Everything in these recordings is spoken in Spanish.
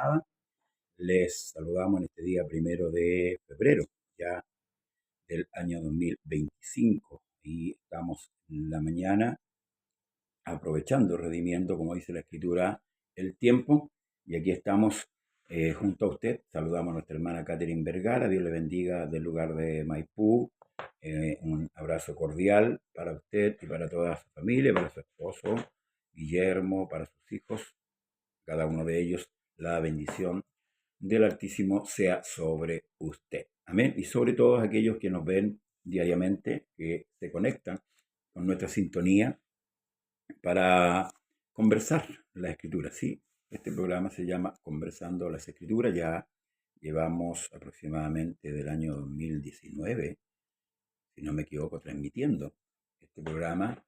nada. Les saludamos en este día 1 de febrero, ya del año 2025. Y estamos en la mañana aprovechando, redimiendo, como dice la Escritura, el tiempo. Y aquí estamos junto a usted. Saludamos a nuestra hermana Catherine Vergara. Dios le bendiga del lugar de Maipú. Un abrazo cordial para usted y para toda su familia, para su esposo Guillermo, para sus hijos, cada uno de ellos. La bendición del Altísimo sea sobre usted. Amén. Y sobre todos aquellos que nos ven diariamente, que se conectan con nuestra sintonía para conversar la Escritura. Sí, este programa se llama Conversando las Escrituras. Ya llevamos aproximadamente del año 2019, si no me equivoco, transmitiendo este programa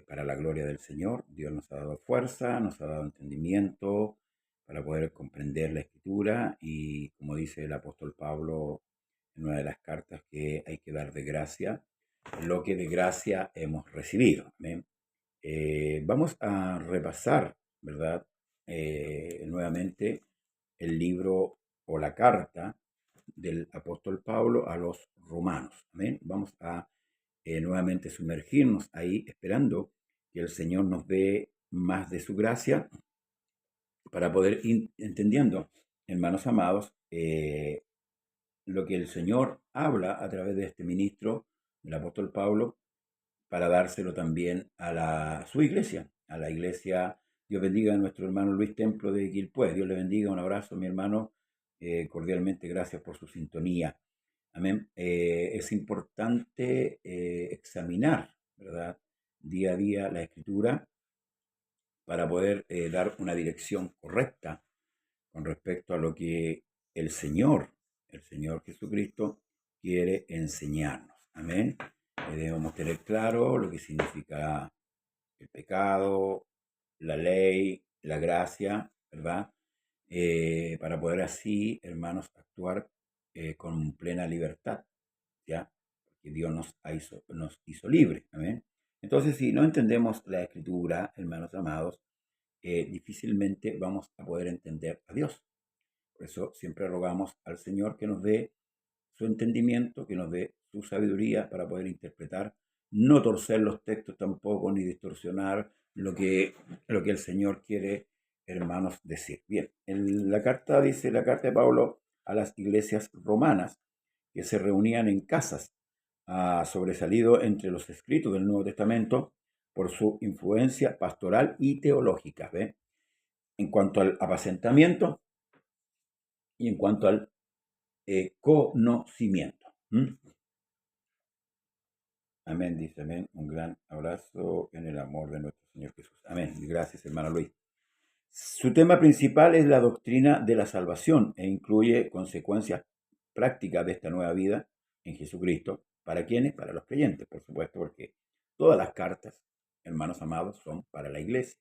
para la gloria del Señor. Dios nos ha dado fuerza, nos ha dado entendimiento para poder comprender la Escritura y, como dice el apóstol Pablo en una de las cartas, que hay que dar de gracia lo que de gracia hemos recibido. Amén. Vamos a repasar, ¿verdad? Nuevamente el libro o la carta del apóstol Pablo a los romanos. Amén. Vamos a nuevamente sumergirnos ahí, esperando que el Señor nos dé más de su gracia para poder ir entendiendo, hermanos amados, lo que el Señor habla a través de este ministro, el apóstol Pablo, para dárselo también a su iglesia, a la iglesia. Dios bendiga a nuestro hermano Luis Templo de Quilpué. Dios le bendiga, un abrazo, mi hermano, cordialmente gracias por su sintonía. Amén. Es importante examinar, ¿verdad?, día a día la Escritura para poder dar una dirección correcta con respecto a lo que el Señor Jesucristo quiere enseñarnos. Amén. Debemos tener claro lo que significa el pecado, la ley, la gracia, ¿verdad? Para poder así, hermanos, actuar con plena libertad, ¿ya? Porque Dios nos hizo libres, ¿amén? Entonces, si no entendemos la Escritura, hermanos amados, difícilmente vamos a poder entender a Dios. Por eso siempre rogamos al Señor que nos dé su entendimiento, que nos dé su sabiduría para poder interpretar, no torcer los textos tampoco, ni distorsionar lo que el Señor quiere, hermanos, decir. Bien, en la carta dice, la carta de Pablo a las iglesias romanas que se reunían en casas, ha sobresalido entre los escritos del Nuevo Testamento por su influencia pastoral y teológica, ¿ve?, en cuanto al apacentamiento y en cuanto al conocimiento. Amén, dice, amén. Un gran abrazo en el amor de nuestro Señor Jesús. Amén. Gracias, hermano Luis. Su tema principal es la doctrina de la salvación e incluye consecuencias prácticas de esta nueva vida en Jesucristo. ¿Para quiénes? Para los creyentes, por supuesto, porque todas las cartas, hermanos amados, son para la iglesia.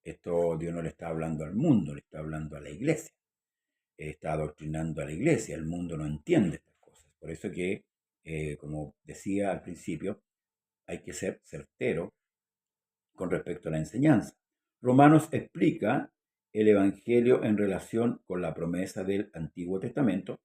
Esto Dios no le está hablando al mundo, le está hablando a la iglesia. Está adoctrinando a la iglesia. El mundo no entiende estas cosas. Por eso que, como decía al principio, hay que ser certero con respecto a la enseñanza. Romanos explica el Evangelio en relación con la promesa del Antiguo Testamento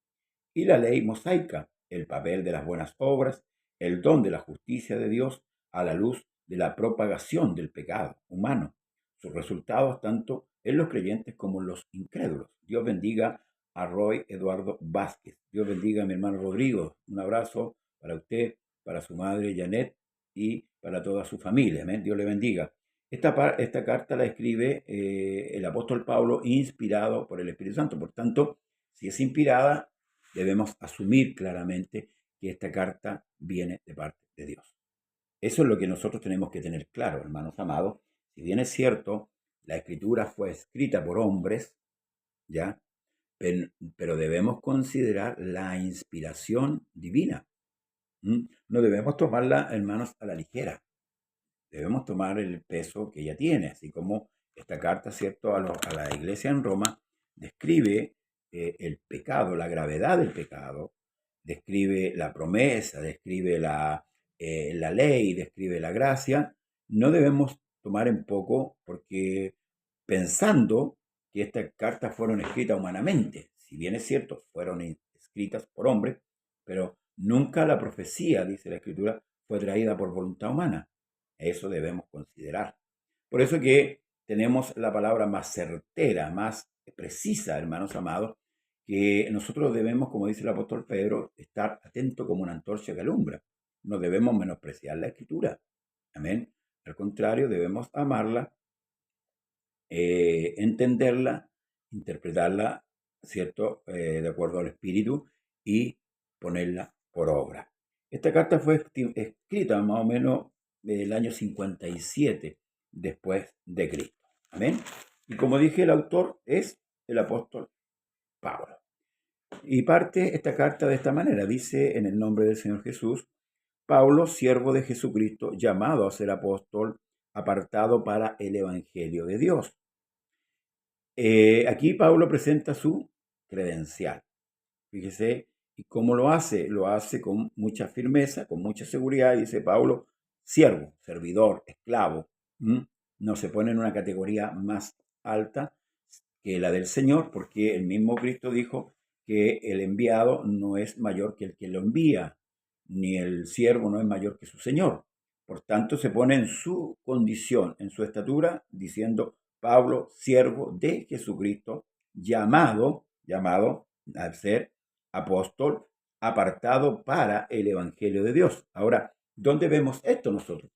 y la ley mosaica, el papel de las buenas obras, el don de la justicia de Dios a la luz de la propagación del pecado humano, sus resultados tanto en los creyentes como en los incrédulos. Dios bendiga a Roy Eduardo Vázquez. Dios bendiga a mi hermano Rodrigo. Un abrazo para usted, para su madre Janet y para toda su familia. Amén. Dios le bendiga. Esta carta la escribe el apóstol Pablo, inspirado por el Espíritu Santo. Por tanto, si es inspirada, debemos asumir claramente que esta carta viene de parte de Dios. Eso es lo que nosotros tenemos que tener claro, hermanos amados. Si bien es cierto, la Escritura fue escrita por hombres, ¿ya?, pero debemos considerar la inspiración divina. No debemos tomarla, hermanos, a la ligera. Debemos tomar el peso que ella tiene, así como esta carta, ¿cierto?, a la iglesia en Roma describe el pecado, la gravedad del pecado, describe la promesa, describe la ley, describe la gracia. No debemos tomar en poco, porque pensando que estas cartas fueron escritas humanamente. Si bien es cierto, fueron escritas por hombres, pero nunca la profecía, dice la Escritura, fue traída por voluntad humana. Eso debemos considerar. Por eso que tenemos la palabra más certera, más precisa, hermanos amados, que nosotros debemos, como dice el apóstol Pedro, estar atentos como una antorcha que alumbra. No debemos menospreciar la Escritura. Amén. Al contrario, debemos amarla, entenderla, interpretarla, ¿cierto? De acuerdo al Espíritu y ponerla por obra. Esta carta fue escrita más o menos el año 57 después de Cristo. Amén. Y como dije, el autor es el apóstol Pablo. Y parte esta carta de esta manera. Dice: en el nombre del Señor Jesús, Pablo, siervo de Jesucristo, llamado a ser apóstol, apartado para el Evangelio de Dios. Aquí Pablo presenta su credencial. Fíjese, ¿y cómo lo hace? Lo hace con mucha firmeza, con mucha seguridad. Dice Pablo: siervo, servidor, esclavo. No se pone en una categoría más alta que la del Señor, porque el mismo Cristo dijo que el enviado no es mayor que el que lo envía, ni el siervo no es mayor que su Señor. Por tanto, se pone en su condición, en su estatura, diciendo: Pablo, siervo de Jesucristo, llamado a ser apóstol, apartado para el Evangelio de Dios. Ahora, ¿dónde vemos esto nosotros?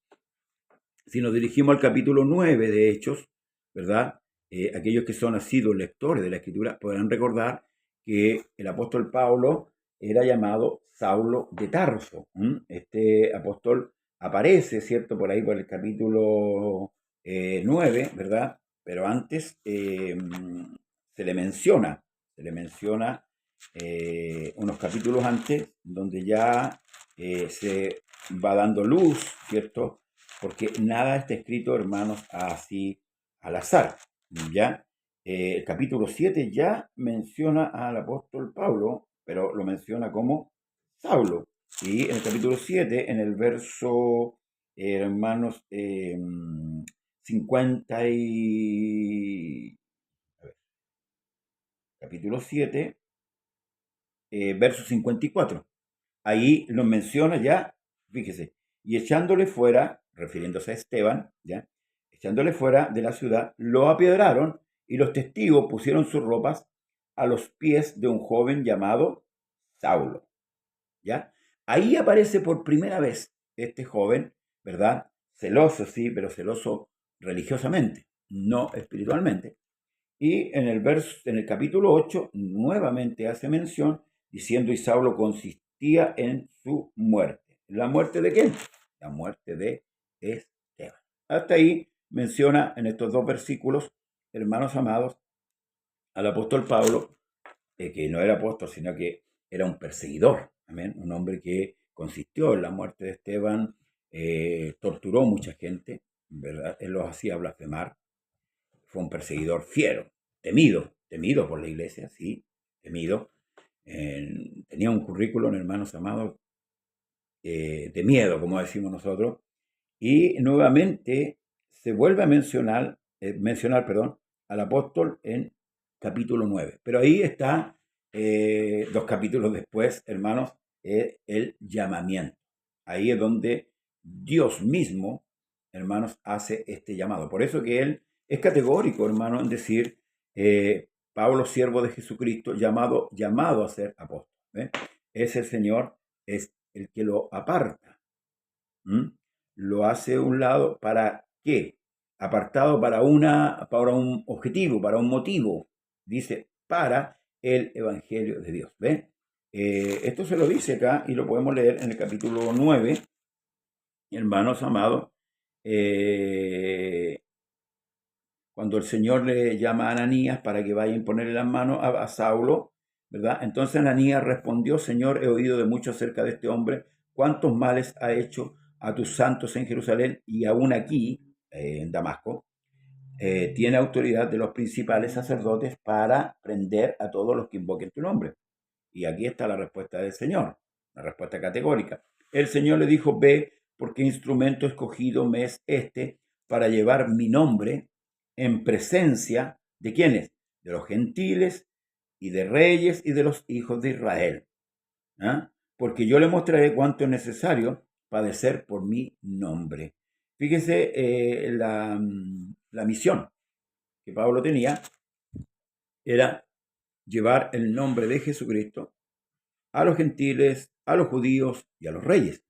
Si nos dirigimos al capítulo 9 de Hechos, ¿verdad? Aquellos que son asiduos lectores de la Escritura podrán recordar que el apóstol Pablo era llamado Saulo de Tarso. Este apóstol aparece, ¿cierto? Por ahí por el capítulo 9, ¿verdad? Pero antes se le menciona unos capítulos antes, donde ya se va dando luz, ¿cierto? Porque nada está escrito, hermanos, así al azar, ¿ya? El capítulo 7 ya menciona al apóstol Pablo, pero lo menciona como Saulo. Y en el capítulo 7, en el verso, hermanos, 50 y... a ver, capítulo 7, verso 54. Ahí lo menciona ya, fíjese, y echándole fuera, refiriéndose a Esteban, ya, echándole fuera de la ciudad, lo apiedraron y los testigos pusieron sus ropas a los pies de un joven llamado Saulo, ¿ya? Ahí aparece por primera vez este joven, ¿verdad? Celoso, sí, pero celoso religiosamente, no espiritualmente. Y en el capítulo 8 nuevamente hace mención diciendo: y Saulo consistía en su muerte. ¿La muerte de quién? La muerte de Esteban. Hasta ahí menciona en estos dos versículos, hermanos amados, al apóstol Pablo, que no era apóstol, sino que era un perseguidor. Amén. Un hombre que consistió en la muerte de Esteban, torturó mucha gente, ¿verdad? Él los hacía blasfemar. Fue un perseguidor fiero, temido por la iglesia, sí, temido. Tenía un currículum, hermanos amados, de miedo, como decimos nosotros. Y nuevamente se vuelve a mencionar, al apóstol en capítulo 9. Pero ahí está, dos capítulos después, hermanos, el llamamiento. Ahí es donde Dios mismo, hermanos, hace este llamado. Por eso que él es categórico, hermano, en decir: Pablo, siervo de Jesucristo, llamado a ser apóstol. Es el Señor, es el que lo aparta. Lo hace a un lado, ¿para qué? Apartado para un objetivo, para un motivo. Dice: para el Evangelio de Dios. ¿Ven? Esto se lo dice acá y lo podemos leer en el capítulo 9, hermanos amados, cuando el Señor le llama a Ananías para que vaya a imponerle las manos a Saulo, ¿verdad? Entonces Ananías respondió: Señor, he oído de mucho acerca de este hombre, cuántos males ha hecho a tus santos en Jerusalén y aún aquí, en Damasco. Tiene autoridad de los principales sacerdotes para prender a todos los que invoquen tu nombre. Y aquí está la respuesta del Señor, la respuesta categórica. El Señor le dijo: ve, porque instrumento escogido me es este para llevar mi nombre en presencia de ¿quiénes? de los gentiles y de reyes y de los hijos de Israel. ¿Ah? Porque yo le mostraré cuánto es necesario padecer por mi nombre. Fíjese la misión que Pablo tenía era llevar el nombre de Jesucristo a los gentiles, a los judíos y a los reyes.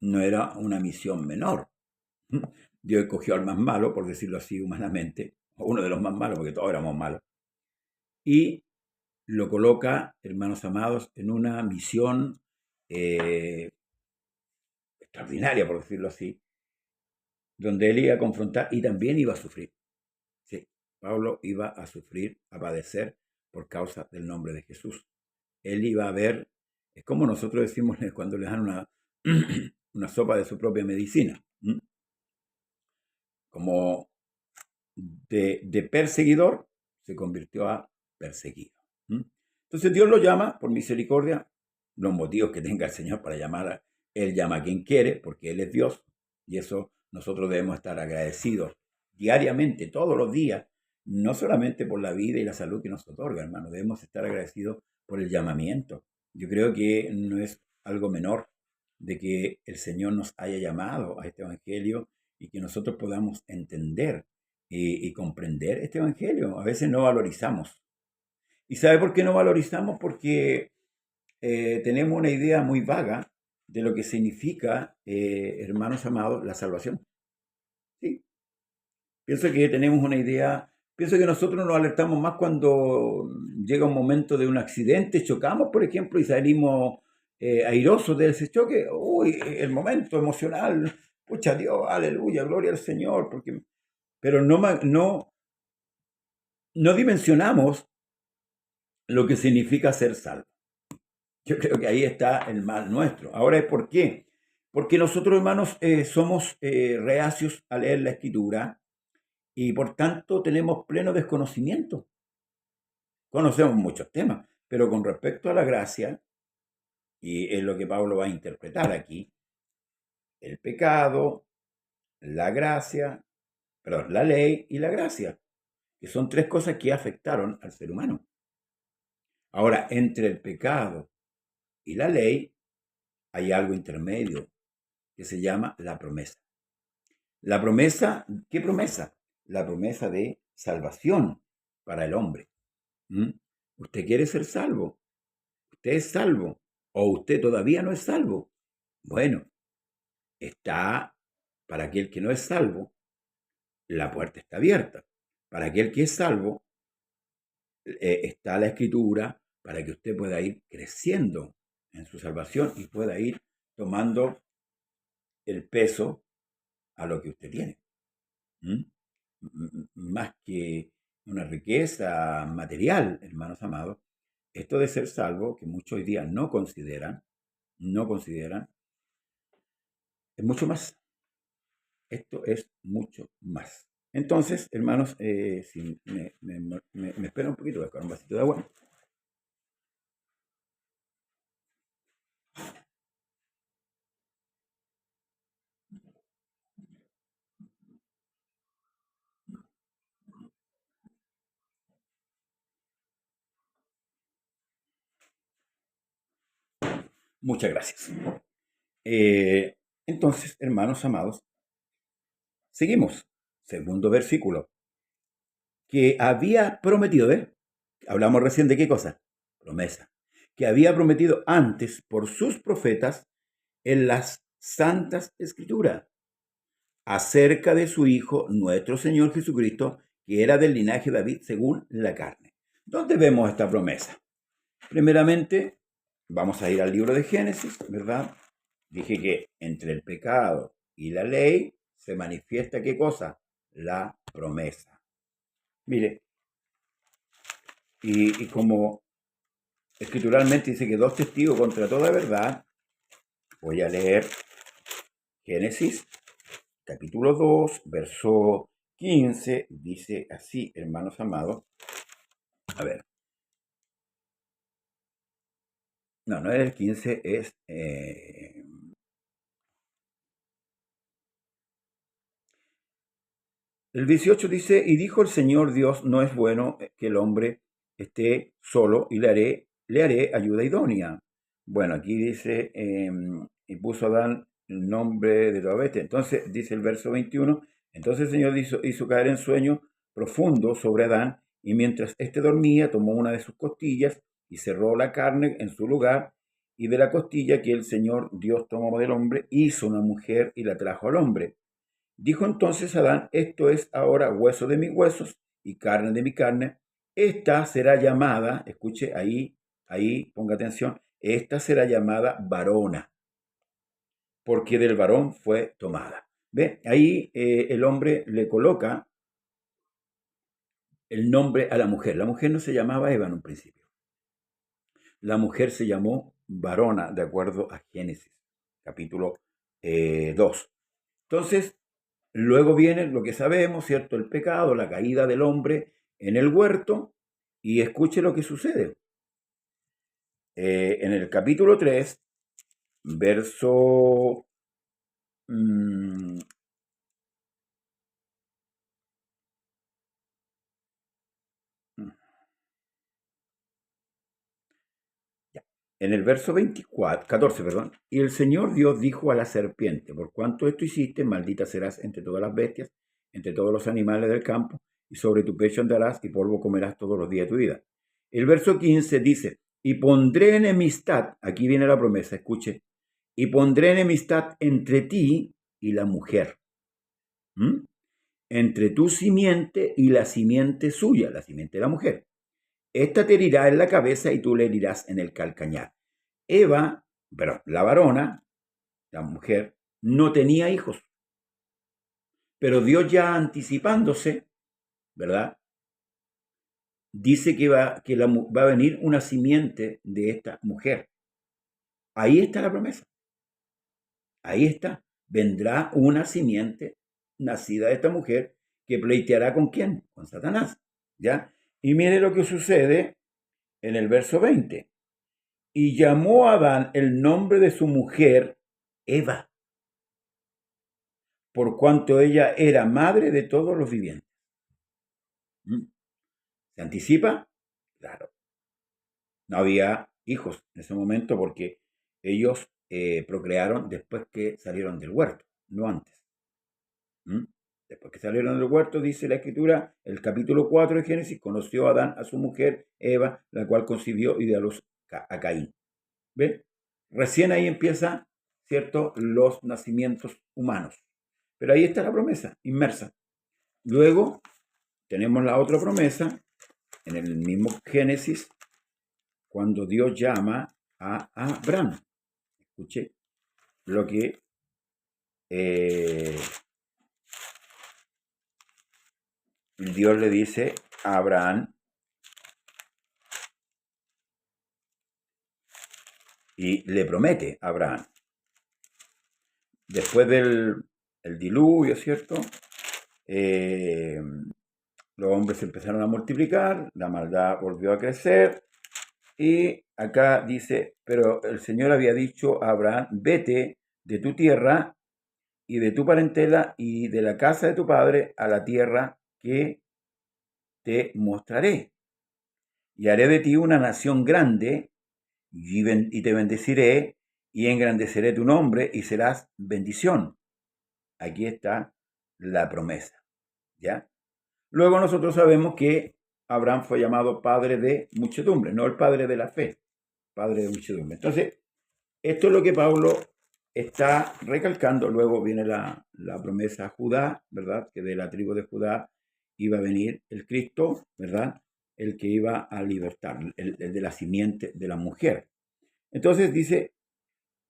No era una misión menor. Dios escogió al más malo, por decirlo así humanamente, o uno de los más malos, porque todos éramos malos, y lo coloca, hermanos amados, en una misión extraordinaria, por decirlo así, donde él iba a confrontar y también iba a sufrir. Sí, Pablo iba a sufrir, a padecer por causa del nombre de Jesús. Él iba a ver, es como nosotros decimos cuando le dan una sopa de su propia medicina, como de perseguidor se convirtió a perseguido. Entonces Dios lo llama por misericordia, los motivos que tenga el Señor para llamar, Él llama a quien quiere, porque Él es Dios, y eso nosotros debemos estar agradecidos diariamente, todos los días, no solamente por la vida y la salud que nos otorga, hermano, debemos estar agradecidos por el llamamiento. Yo creo que no es algo menor de que el Señor nos haya llamado a este Evangelio y que nosotros podamos entender y comprender este Evangelio. A veces no valorizamos. ¿Y sabe por qué no valorizamos? Porque tenemos una idea muy vaga de lo que significa, hermanos amados, la salvación. ¿Sí? Pienso que tenemos una idea, pienso que nosotros nos alertamos más cuando llega un momento de un accidente, chocamos, por ejemplo, y salimos airosos de ese choque. Uy, el momento emocional, pucha Dios, aleluya, gloria al Señor, porque, pero no dimensionamos lo que significa ser salvo. Yo creo que ahí está el mal nuestro. Ahora, ¿por qué? Porque nosotros, hermanos, somos reacios a leer la Escritura y por tanto tenemos pleno desconocimiento. Conocemos muchos temas, pero con respecto a la gracia, y es lo que Pablo va a interpretar aquí, el pecado, la gracia, perdón, la ley y la gracia, que son tres cosas que afectaron al ser humano. Ahora, entre el pecado y la ley hay algo intermedio que se llama la promesa. La promesa, ¿qué promesa? La promesa de salvación para el hombre. ¿Mm? ¿Usted quiere ser salvo? ¿Usted es salvo? ¿O usted todavía no es salvo? Bueno, está, para aquel que no es salvo, la puerta está abierta. Para aquel que es salvo, está la escritura para que usted pueda ir creciendo en su salvación y pueda ir tomando el peso a lo que usted tiene. ¿Mm? Más que una riqueza material, hermanos amados, esto de ser salvo, que muchos hoy día no consideran, es mucho más. Esto es mucho más. Entonces, hermanos, si me espera un poquito, voy a buscar un vasito de agua. Muchas gracias. Entonces, hermanos amados, seguimos. Segundo versículo. Que había prometido, ¿eh? Hablamos recién de qué cosa. Promesa. Que había prometido antes por sus profetas en las santas escrituras acerca de su Hijo, nuestro Señor Jesucristo, que era del linaje de David según la carne. ¿Dónde vemos esta promesa? Primeramente, vamos a ir al libro de Génesis, ¿verdad? Dije que entre el pecado y la ley se manifiesta ¿qué cosa? La promesa. Mire, y como escrituralmente dice que dos testigos contra toda verdad, voy a leer Génesis capítulo 2, verso 15, dice así, hermanos amados. A ver. No es el 15, es... El 18 dice, y dijo el Señor Dios, no es bueno que el hombre esté solo y le haré ayuda idónea. Bueno, aquí dice, y puso Adán el nombre de toda bestia. Entonces, dice el verso 21, entonces el Señor hizo caer en sueño profundo sobre Adán, y mientras éste dormía, tomó una de sus costillas y cerró la carne en su lugar, y de la costilla que el Señor Dios tomó del hombre, hizo una mujer y la trajo al hombre. Dijo entonces Adán, esto es ahora hueso de mis huesos y carne de mi carne. Esta será llamada, escuche ahí, ponga atención, esta será llamada varona, porque del varón fue tomada. ¿Ve? Ahí el hombre le coloca el nombre a la mujer. La mujer no se llamaba Eva en un principio. La mujer se llamó varona, de acuerdo a Génesis, capítulo 2. Entonces, luego viene lo que sabemos, ¿cierto? El pecado, la caída del hombre en el huerto, y escuche lo que sucede. En el capítulo 3, verso... mmm, en el verso 14, perdón, y el Señor Dios dijo a la serpiente, por cuanto esto hiciste, maldita serás entre todas las bestias, entre todos los animales del campo, y sobre tu pecho andarás, y polvo comerás todos los días de tu vida. El verso 15 dice, y pondré enemistad, aquí viene la promesa, escuche, y pondré enemistad entre ti y la mujer, entre tu simiente y la simiente suya, la simiente de la mujer. Esta te herirá en la cabeza y tú le herirás en el calcañar. Eva, pero la varona, la mujer, no tenía hijos. Pero Dios ya anticipándose, ¿verdad? Dice que va a venir una simiente de esta mujer. Ahí está la promesa. Ahí está. Vendrá una simiente nacida de esta mujer que pleiteará ¿con quién? Con Satanás. ¿Ya? Y mire lo que sucede en el verso 20. Y llamó a Adán el nombre de su mujer Eva, por cuanto ella era madre de todos los vivientes. ¿Se anticipa? Claro. No había hijos en ese momento porque ellos procrearon después que salieron del huerto, no antes. Después que salieron del huerto, dice la escritura, el capítulo 4 de Génesis, conoció a Adán a su mujer Eva, la cual concibió y dio a luz a Caín. ¿Ve? Recién ahí empieza, ¿cierto?, los nacimientos humanos. Pero ahí está la promesa, inmersa. Luego tenemos la otra promesa, en el mismo Génesis, cuando Dios llama a Abraham. Escuche lo que Dios le dice a Abraham, y le promete a Abraham. Después del diluvio, ¿cierto? Los hombres se empezaron a multiplicar, la maldad volvió a crecer, y acá dice, pero el Señor había dicho a Abraham, vete de tu tierra y de tu parentela y de la casa de tu padre a la tierra que te mostraré. Y haré de ti una nación grande y te bendeciré y engrandeceré tu nombre y serás bendición. Aquí está la promesa, ¿ya? Luego nosotros sabemos que Abraham fue llamado padre de muchedumbre, no el padre de la fe, padre de muchedumbre. Entonces, esto es lo que Pablo está recalcando. Luego viene la promesa a Judá, ¿verdad? Que de la tribu de Judá iba a venir el Cristo, ¿verdad? El que iba a libertar, el de la simiente de la mujer. Entonces dice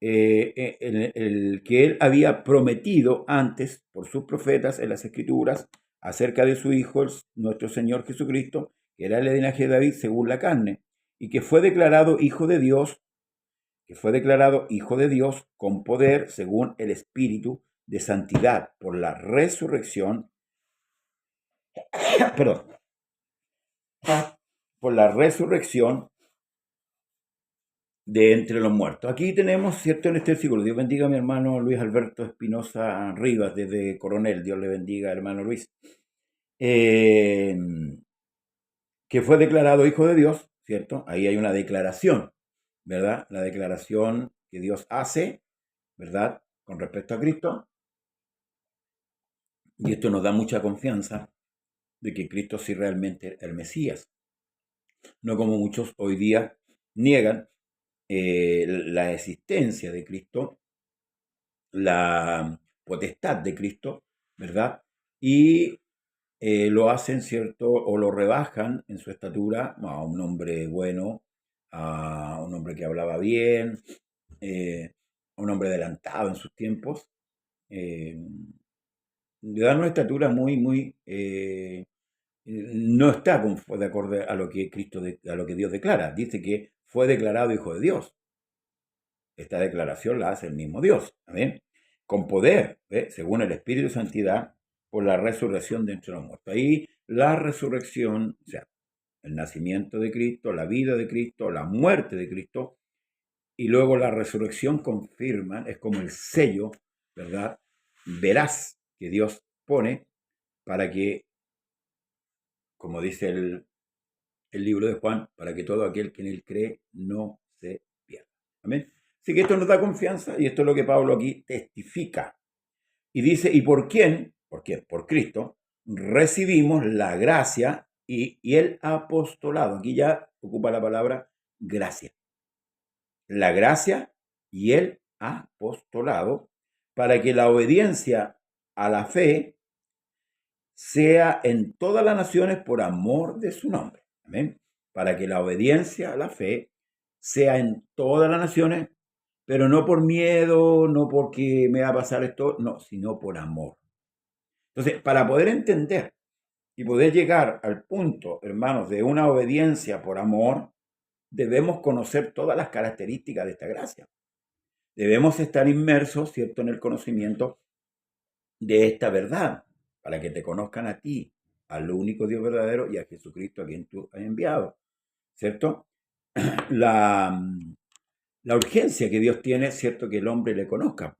el que él había prometido antes por sus profetas en las Escrituras acerca de su Hijo, nuestro Señor Jesucristo, que era el linaje de David según la carne, y que fue declarado Hijo de Dios, con poder según el Espíritu de santidad por la resurrección, perdón, por la resurrección de entre los muertos. Aquí tenemos, ¿cierto?, en este versículo, Dios bendiga a mi hermano Luis Alberto Espinosa Rivas, desde Coronel, Dios le bendiga, hermano Luis. eh, que fue declarado Hijo de Dios, ¿cierto? Ahí hay una declaración, ¿verdad? La declaración que Dios hace, ¿verdad? Con respecto a Cristo. Y esto nos da mucha confianza de que Cristo sí realmente es el Mesías. No como muchos hoy día niegan la existencia de Cristo, la potestad de Cristo, ¿verdad? Y lo hacen, ¿cierto? O lo rebajan en su estatura a un hombre bueno, a un hombre que hablaba bien, a un hombre adelantado en sus tiempos. Eh, Le dan una estatura muy, no está de acuerdo a lo que a lo que Dios declara. Dice que fue declarado Hijo de Dios. Esta declaración la hace el mismo Dios. ¿Amén? Con poder, según el Espíritu de Santidad, por la resurrección de entre los muertos. Ahí la resurrección, o sea, el nacimiento de Cristo, la vida de Cristo, la muerte de Cristo, y luego la resurrección confirman, es como el sello, ¿verdad? Veraz que Dios pone para que, como dice el libro de Juan, para que todo aquel que en él cree no se pierda. Amén. Así que esto nos da confianza y esto es lo que Pablo aquí testifica. Y dice, ¿y por quién? ¿Por quién? Por Cristo, recibimos la gracia y el apostolado. Aquí ya ocupa la palabra gracia. La gracia y el apostolado para que la obediencia a la fe sea en todas las naciones por amor de su nombre. Amén. Para que la obediencia a la fe sea en todas las naciones, pero no por miedo, no porque me va a pasar esto, no, sino por amor. Entonces, para poder entender y poder llegar al punto, hermanos, de una obediencia por amor, debemos conocer todas las características de esta gracia. Debemos estar inmersos, ¿cierto?, en el conocimiento de esta verdad, para que te conozcan a ti, al único Dios verdadero y a Jesucristo a quien tú has enviado, ¿cierto? La, la urgencia que Dios tiene, ¿cierto?, que el hombre le conozca.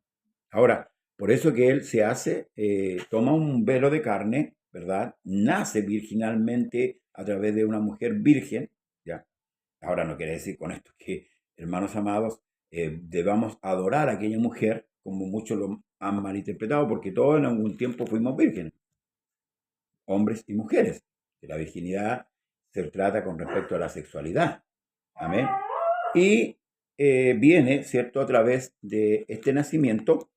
Ahora, por eso que Él se hace, toma un velo de carne, ¿verdad? Nace virginalmente a través de una mujer virgen, ¿ya? Ahora no quiere decir con esto que, hermanos amados, debamos adorar a aquella mujer, como muchos lo han malinterpretado, porque todos en algún tiempo fuimos vírgenes, hombres y mujeres. Que la virginidad se trata con respecto a la sexualidad. Amén. Y viene, ¿cierto?, a través de este nacimiento.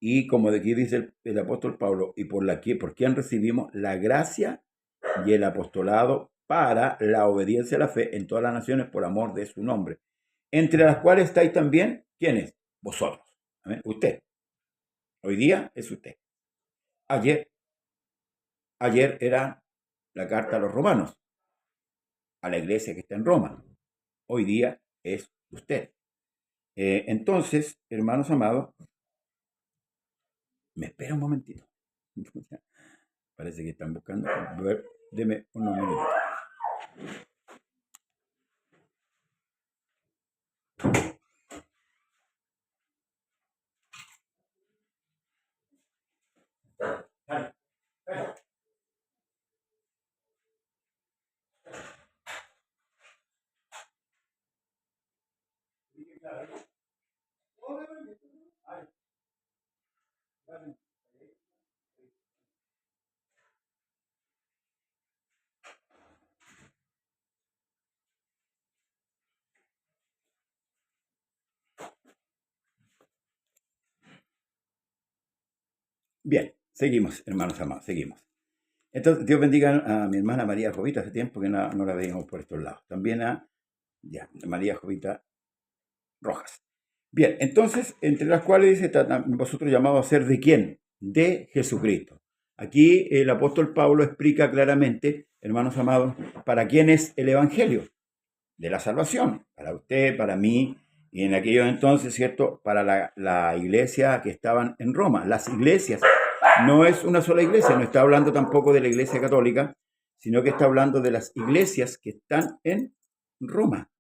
Y como de aquí dice el apóstol Pablo, y por quien recibimos la gracia y el apostolado para la obediencia a la fe en todas las naciones por amor de su nombre, entre las cuales estáis también, ¿quiénes? Vosotros. ¿Amén? Usted. Hoy día es usted. Ayer era la carta a los romanos, a la iglesia que está en Roma. Hoy día es usted. Entonces, hermanos amados, me espera un momentito. Parece que están buscando. Deme unos minutos. Bien, seguimos, hermanos amados, seguimos. Entonces, Dios bendiga a mi hermana María Jovita, hace tiempo que no la veíamos por estos lados. También a María Jovita Rojas. Bien, entonces, entre las cuales dice, vosotros llamados a ser de quién? De Jesucristo. Aquí el apóstol Pablo explica claramente, hermanos amados, para quién es el Evangelio de la salvación. Para usted, para mí, y en aquellos entonces, ¿cierto? Para la iglesia que estaban en Roma. Las iglesias, no es una sola iglesia, no está hablando tampoco de la iglesia católica, sino que está hablando de las iglesias que están en Roma.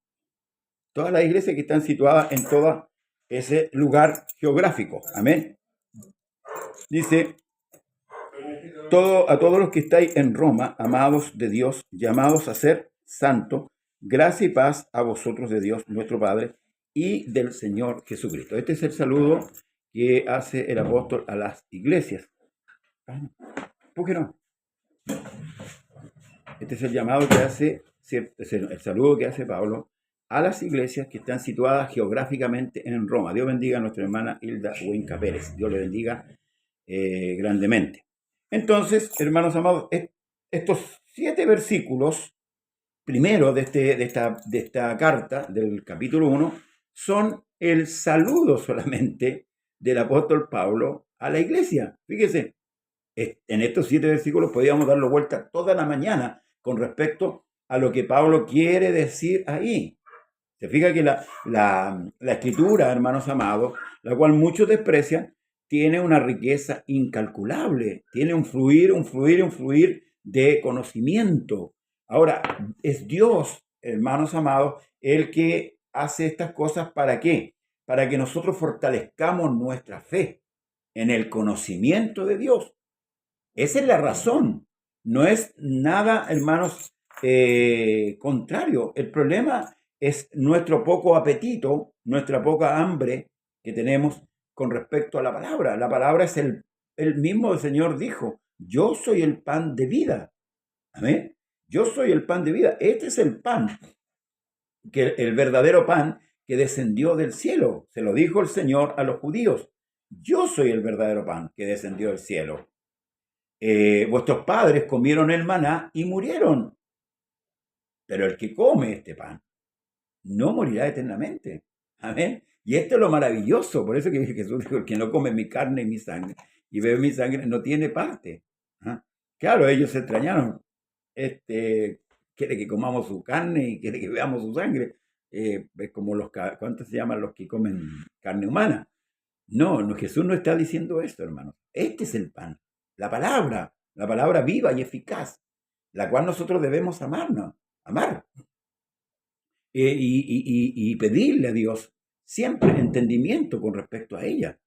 Todas las iglesias que están situadas en todo ese lugar geográfico. Amén. Dice, a todos los que estáis en Roma, amados de Dios, llamados a ser santos, gracia y paz a vosotros de Dios, nuestro Padre, y del Señor Jesucristo. Este es el saludo que hace el apóstol a las iglesias. ¿Por qué no? Este es el llamado que hace, es el saludo que hace Pablo a las iglesias que están situadas geográficamente en Roma. Dios bendiga a nuestra hermana Hilda Huenca Pérez. Dios le bendiga grandemente. Entonces, hermanos amados, estos 7 versículos, primero de esta carta, del capítulo 1, son el saludo solamente del apóstol Pablo a la iglesia. Fíjese, en estos 7 versículos podíamos darlo vuelta toda la mañana con respecto a lo que Pablo quiere decir ahí. Se fija que la escritura, hermanos amados, la cual muchos desprecian, tiene una riqueza incalculable, tiene un fluir de conocimiento. Ahora, es Dios, hermanos amados, el que hace estas cosas. ¿Para qué? Para que nosotros fortalezcamos nuestra fe en el conocimiento de Dios. Esa es la razón. No es nada, hermanos, contrario. El problema es nuestro poco apetito, nuestra poca hambre que tenemos con respecto a la palabra. La palabra es el mismo Señor dijo, yo soy el pan de vida. Amén. Yo soy el pan de vida. Este es el pan, el verdadero pan que descendió del cielo. Se lo dijo el Señor a los judíos. Yo soy el verdadero pan que descendió del cielo. Vuestros padres comieron el maná y murieron. Pero el que come este pan no morirá eternamente. Amén. Y esto es lo maravilloso. Por eso que Jesús dijo, el que no come mi carne y mi sangre y bebe mi sangre no tiene parte. ¿Ah? Claro, ellos se extrañaron. Quiere que comamos su carne y quiere que veamos su sangre. Es como ¿cuántos se llaman los que comen carne humana? No, Jesús no está diciendo esto, hermanos. Este es el pan. La palabra viva y eficaz, la cual nosotros debemos amar. Y pedirle a Dios siempre entendimiento con respecto a ella,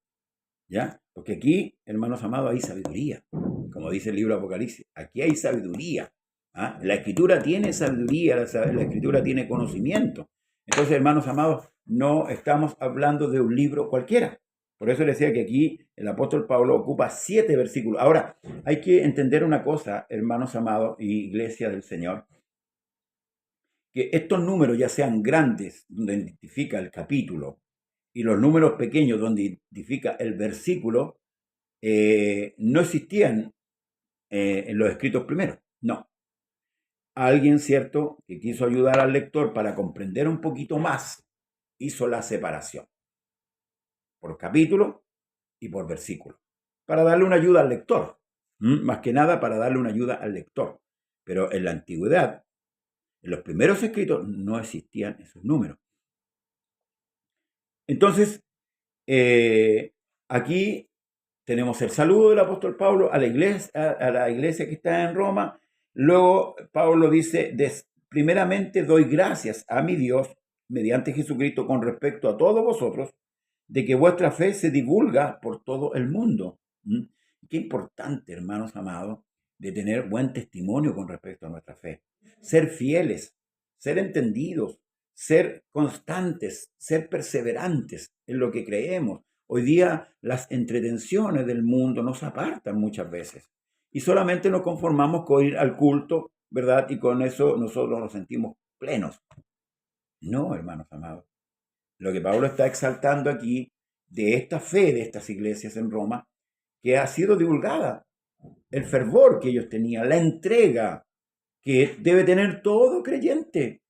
¿ya? Porque aquí, hermanos amados, hay sabiduría, como dice el libro Apocalipsis, aquí hay sabiduría, ¿ah? La Escritura tiene sabiduría, la Escritura tiene conocimiento. Entonces, hermanos amados, no estamos hablando de un libro cualquiera. Por eso le decía que aquí el apóstol Pablo ocupa 7 versículos. Ahora, hay que entender una cosa, hermanos amados y iglesia del Señor, que estos números, ya sean grandes, donde identifica el capítulo, y los números pequeños, donde identifica el versículo, no existían en los escritos primeros. No. Alguien, cierto, que quiso ayudar al lector para comprender un poquito más, hizo la separación por capítulo y por versículo, para darle una ayuda al lector, más que nada para darle una ayuda al lector. Pero en la antigüedad, en los primeros escritos, no existían esos números. Entonces, aquí tenemos el saludo del apóstol Pablo a la iglesia que está en Roma. Luego Pablo dice, primeramente doy gracias a mi Dios mediante Jesucristo con respecto a todos vosotros, de que vuestra fe se divulga por todo el mundo. Qué importante, hermanos amados, de tener buen testimonio con respecto a nuestra fe. Ser fieles, ser entendidos, ser constantes, ser perseverantes en lo que creemos. Hoy día las entretenciones del mundo nos apartan muchas veces y solamente nos conformamos con ir al culto, ¿verdad? Y con eso nosotros nos sentimos plenos. No, hermanos amados. Lo que Pablo está exaltando aquí de esta fe de estas iglesias en Roma, que ha sido divulgada, el fervor que ellos tenían, la entrega que debe tener todo creyente.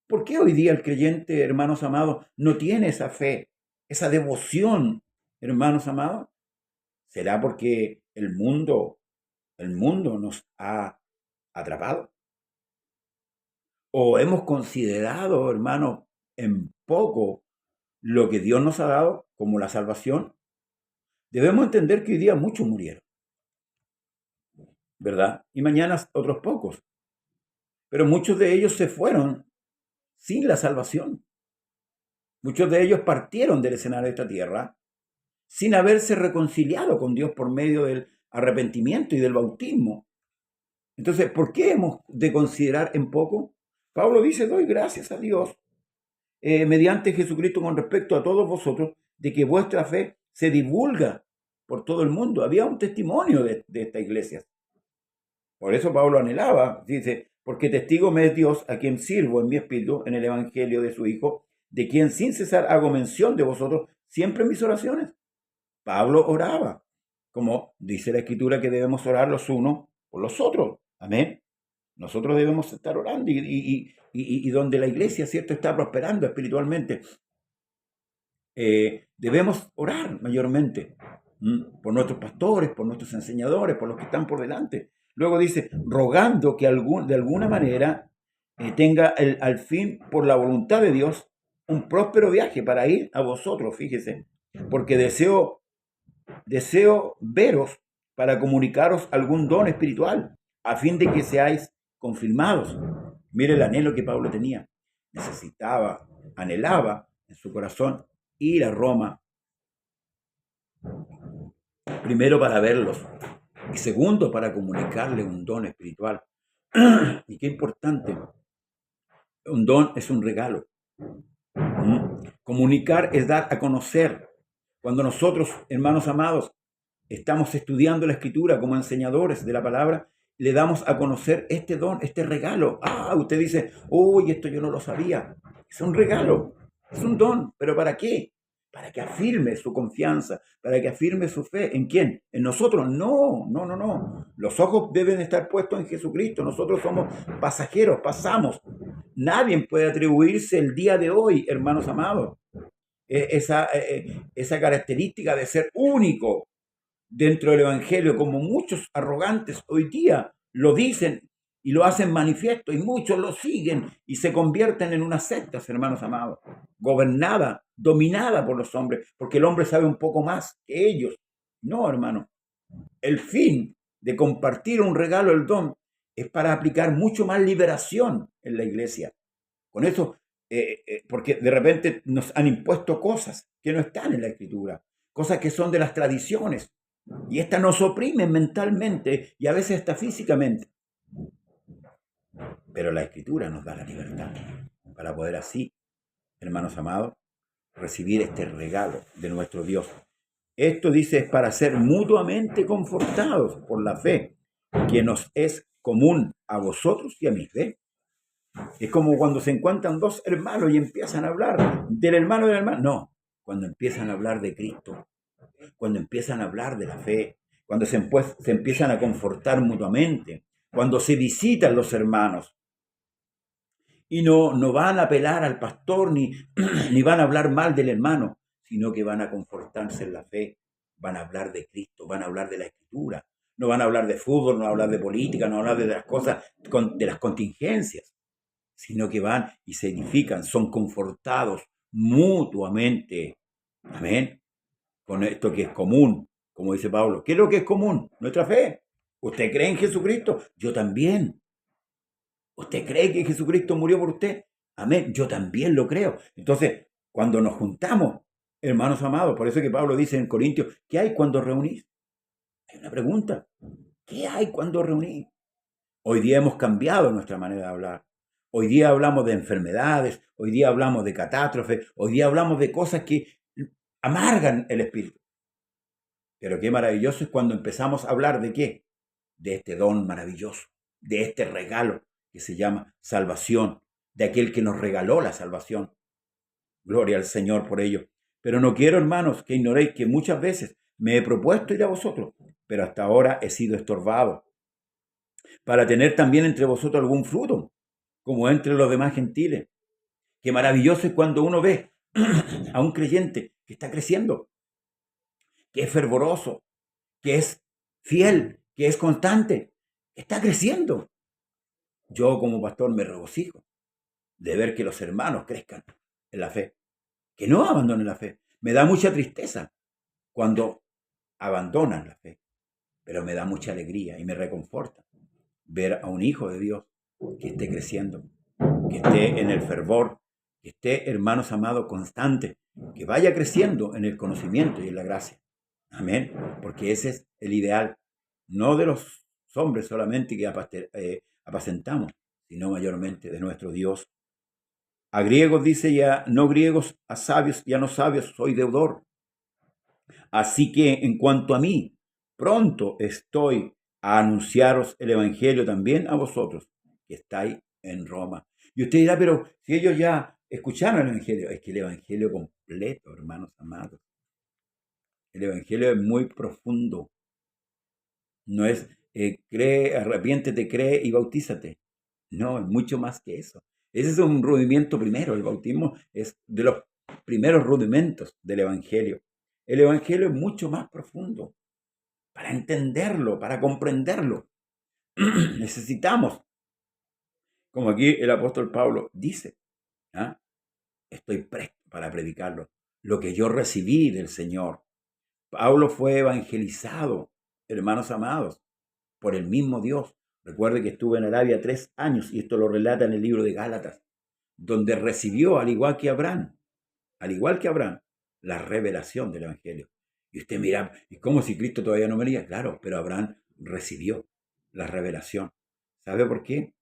¿Por qué hoy día el creyente, hermanos amados, no tiene esa fe, esa devoción, hermanos amados? ¿Será porque el mundo nos ha atrapado? ¿O hemos considerado, hermanos, en poco lo que Dios nos ha dado como la salvación? Debemos entender que hoy día muchos murieron, ¿verdad? Y mañana otros pocos. Pero muchos de ellos se fueron sin la salvación. Muchos de ellos partieron del escenario de esta tierra sin haberse reconciliado con Dios por medio arrepentimiento y del bautismo. Entonces, ¿por qué hemos de considerar en poco? Pablo dice, doy gracias a Dios mediante Jesucristo con respecto a todos vosotros, de que vuestra fe se divulga por todo el mundo. Había un testimonio de esta iglesia. Por eso Pablo anhelaba, dice, porque testigo me es Dios, a quien sirvo en mi espíritu, en el evangelio de su Hijo, de quien sin cesar hago mención de vosotros siempre en mis oraciones. Pablo oraba, como dice la Escritura que debemos orar los unos por los otros. Amén. Nosotros debemos estar orando y donde la iglesia, ¿cierto?, está prosperando espiritualmente, debemos orar mayormente por nuestros pastores, por nuestros enseñadores, por los que están por delante. Luego dice, rogando que de alguna manera tenga al fin, por la voluntad de Dios, un próspero viaje para ir a vosotros, fíjese, porque deseo veros para comunicaros algún don espiritual, a fin de que seáis confirmados. Mire el anhelo que Pablo tenía. Necesitaba, anhelaba en su corazón ir a Roma, primero para verlos y segundo para comunicarle un don espiritual. Y qué importante, un don es un regalo. Comunicar es dar a conocer. Cuando nosotros, hermanos amados, estamos estudiando la Escritura como enseñadores de la palabra, le damos a conocer este don, este regalo. Usted dice, uy, esto yo no lo sabía. Es un regalo, es un don, pero ¿para qué? Para que afirme su confianza, para que afirme su fe. ¿En quién? ¿En nosotros? No. Los ojos deben estar puestos en Jesucristo. Nosotros somos pasajeros, pasamos. Nadie puede atribuirse el día de hoy, hermanos amados, esa característica de ser único dentro del Evangelio, como muchos arrogantes hoy día lo dicen y lo hacen manifiesto, y muchos lo siguen y se convierten en unas sectas, hermanos amados, gobernada, dominada por los hombres, porque el hombre sabe un poco más que ellos. No, hermano. El fin de compartir un regalo, el don, es para aplicar mucho más liberación en la iglesia. Con eso, porque de repente nos han impuesto cosas que no están en la Escritura, cosas que son de las tradiciones, y estas nos oprimen mentalmente y a veces hasta físicamente. Pero la Escritura nos da la libertad para poder así, hermanos amados, recibir este regalo de nuestro Dios. Esto, dice, es para ser mutuamente confortados por la fe que nos es común a vosotros y a mí. ¿Ve? Es como cuando se encuentran dos hermanos y empiezan a hablar del hermano y del hermano. No, cuando empiezan a hablar de Cristo, cuando empiezan a hablar de la fe, cuando se empiezan a confortar mutuamente, cuando se visitan los hermanos. Y no van a apelar al pastor ni van a hablar mal del hermano, sino que van a confortarse en la fe, van a hablar de Cristo, van a hablar de la Escritura, no van a hablar de fútbol, no van a hablar de política, no van a hablar de las cosas, de las contingencias, sino que van y se edifican, son confortados mutuamente. Amén. Con esto que es común, como dice Pablo. ¿Qué es lo que es común? Nuestra fe. ¿Usted cree en Jesucristo? Yo también. ¿Usted cree que Jesucristo murió por usted? Amén. Yo también lo creo. Entonces, cuando nos juntamos, hermanos amados, por eso que Pablo dice en Corintios, ¿qué hay cuando reunís? Hay una pregunta. ¿Qué hay cuando reunís? Hoy día hemos cambiado nuestra manera de hablar. Hoy día hablamos de enfermedades, hoy día hablamos de catástrofes, hoy día hablamos de cosas que amargan el espíritu. Pero qué maravilloso es cuando empezamos a hablar de qué? De este don maravilloso, de este regalo que se llama salvación, de aquel que nos regaló la salvación. Gloria al Señor por ello. Pero no quiero, hermanos, que ignoréis que muchas veces me he propuesto ir a vosotros, pero hasta ahora he sido estorbado, para tener también entre vosotros algún fruto, como entre los demás gentiles. Qué maravilloso es cuando uno ve a un creyente que está creciendo, que es fervoroso, que es fiel, que es constante, está creciendo. Yo como pastor me regocijo de ver que los hermanos crezcan en la fe, que no abandonen la fe. Me da mucha tristeza cuando abandonan la fe, pero me da mucha alegría y me reconforta ver a un hijo de Dios que esté creciendo, que esté en el fervor, que esté, hermanos amados, constante, que vaya creciendo en el conocimiento y en la gracia. Amén, porque ese es el ideal. no de los hombres solamente que apacentamos, sino mayormente de nuestro Dios. A griegos dice ya, no griegos, a sabios y a no sabios soy deudor. Así que en cuanto a mí, pronto estoy a anunciaros el Evangelio también a vosotros, que estáis en Roma. Y usted dirá, pero si ellos ya escucharon el Evangelio, es que el Evangelio completo, hermanos amados. El Evangelio es muy profundo. No es cree, arrepiéntete, cree y bautízate. No, es mucho más que eso. Ese es un rudimento primero. El bautismo es de los primeros rudimentos del Evangelio. El Evangelio es mucho más profundo. Para entenderlo, para comprenderlo, necesitamos, como aquí el apóstol Pablo dice, ¿ah? Estoy presto para predicarlo, lo que yo recibí del Señor. Pablo fue evangelizado, hermanos amados, por el mismo Dios. Recuerde que estuvo en Arabia 3 años, y esto lo relata en el libro de Gálatas, donde recibió, al igual que Abraham, la revelación del Evangelio. Y usted mira, ¿y cómo si Cristo todavía no venía? Claro, pero Abraham recibió la revelación. ¿Sabe por qué?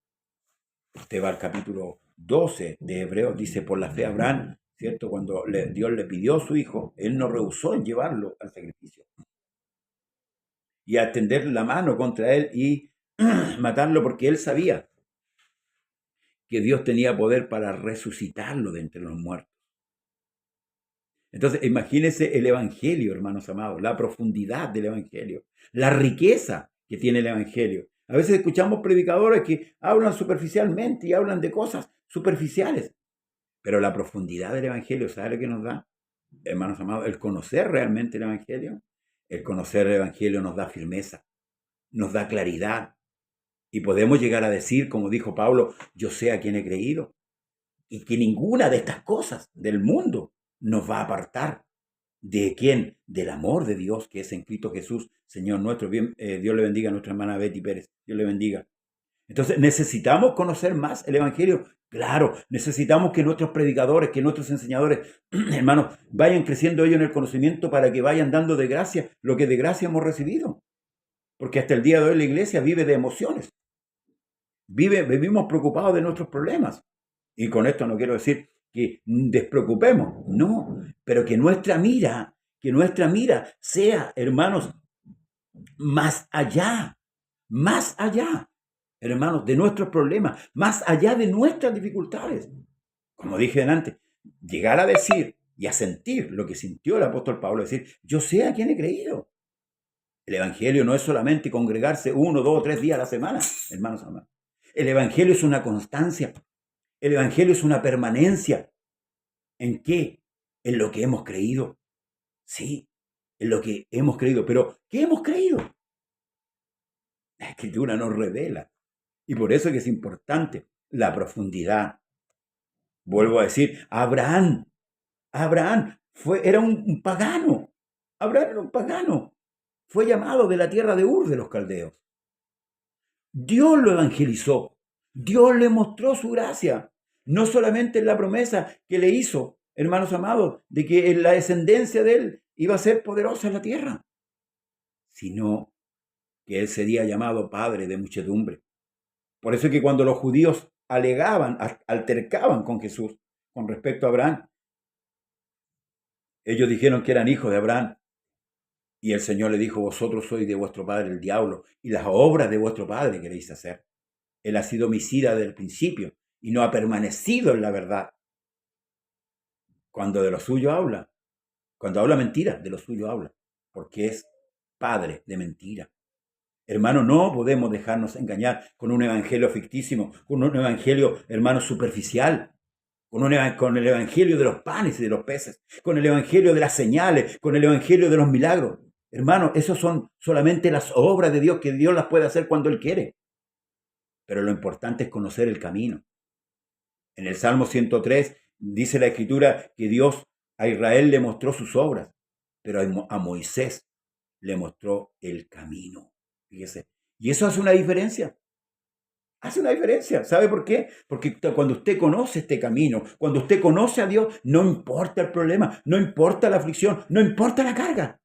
Usted va al capítulo 12 de Hebreos, dice, por la fe Abraham, ¿cierto? Cuando Dios le pidió a su hijo, él no rehusó en llevarlo al sacrificio y a tender la mano contra él y matarlo, porque él sabía que Dios tenía poder para resucitarlo de entre los muertos. Entonces, imagínense el Evangelio, hermanos amados, la profundidad del Evangelio, la riqueza que tiene el Evangelio. A veces escuchamos predicadores que hablan superficialmente y hablan de cosas superficiales, pero la profundidad del Evangelio, ¿sabe lo que nos da? Hermanos amados, el conocer realmente el Evangelio. El conocer el Evangelio nos da firmeza, nos da claridad, y podemos llegar a decir, como dijo Pablo, yo sé a quién he creído, y que ninguna de estas cosas del mundo nos va a apartar. ¿De quién? Del amor de Dios que es en Cristo Jesús, Señor nuestro. Bien, Dios le bendiga a nuestra hermana Betty Pérez. Dios le bendiga. Entonces, ¿necesitamos conocer más el Evangelio? Claro, necesitamos que nuestros predicadores, que nuestros enseñadores, hermanos, vayan creciendo ellos en el conocimiento para que vayan dando de gracia lo que de gracia hemos recibido. Porque hasta el día de hoy la iglesia vive de emociones. Vivimos preocupados de nuestros problemas. Y con esto no quiero decir que despreocupemos, no, pero que nuestra mira sea, hermanos, más allá, hermanos, de nuestros problemas, más allá de nuestras dificultades. Como dije antes, llegar a decir y a sentir lo que sintió el apóstol Pablo, decir, yo sé a quién he creído. El Evangelio no es solamente congregarse 1, 2, 3 días a la semana, hermanos amados. El Evangelio es una constancia. El Evangelio es una permanencia. ¿En qué? En lo que hemos creído. Sí, en lo que hemos creído. Pero, ¿qué hemos creído? La Escritura nos revela. Y por eso es que es importante la profundidad. Vuelvo a decir, Abraham era un pagano. Abraham era un pagano. Fue llamado de la tierra de Ur de los caldeos. Dios lo evangelizó. Dios le mostró su gracia. No solamente en la promesa que le hizo, hermanos amados, de que la descendencia de él iba a ser poderosa en la tierra, sino que él sería llamado padre de muchedumbre. Por eso es que cuando los judíos alegaban, altercaban con Jesús con respecto a Abraham, ellos dijeron que eran hijos de Abraham. Y el Señor le dijo, vosotros sois de vuestro padre el diablo, y las obras de vuestro padre queréis hacer. Él ha sido homicida desde el principio y no ha permanecido en la verdad. Cuando de lo suyo habla, cuando habla mentira, de lo suyo habla, porque es padre de mentira. Hermano, no podemos dejarnos engañar con un evangelio ficticio, con un evangelio, hermano, superficial, con el evangelio de los panes y de los peces, con el evangelio de las señales, con el evangelio de los milagros. Hermano, esos son solamente las obras de Dios, que Dios las puede hacer cuando Él quiere. Pero lo importante es conocer el camino. En el Salmo 103 dice la Escritura que Dios a Israel le mostró sus obras, pero a Moisés le mostró el camino. Fíjese. Y eso hace una diferencia. Hace una diferencia. ¿Sabe por qué? Porque cuando usted conoce este camino, cuando usted conoce a Dios, no importa el problema, no importa la aflicción, no importa la carga.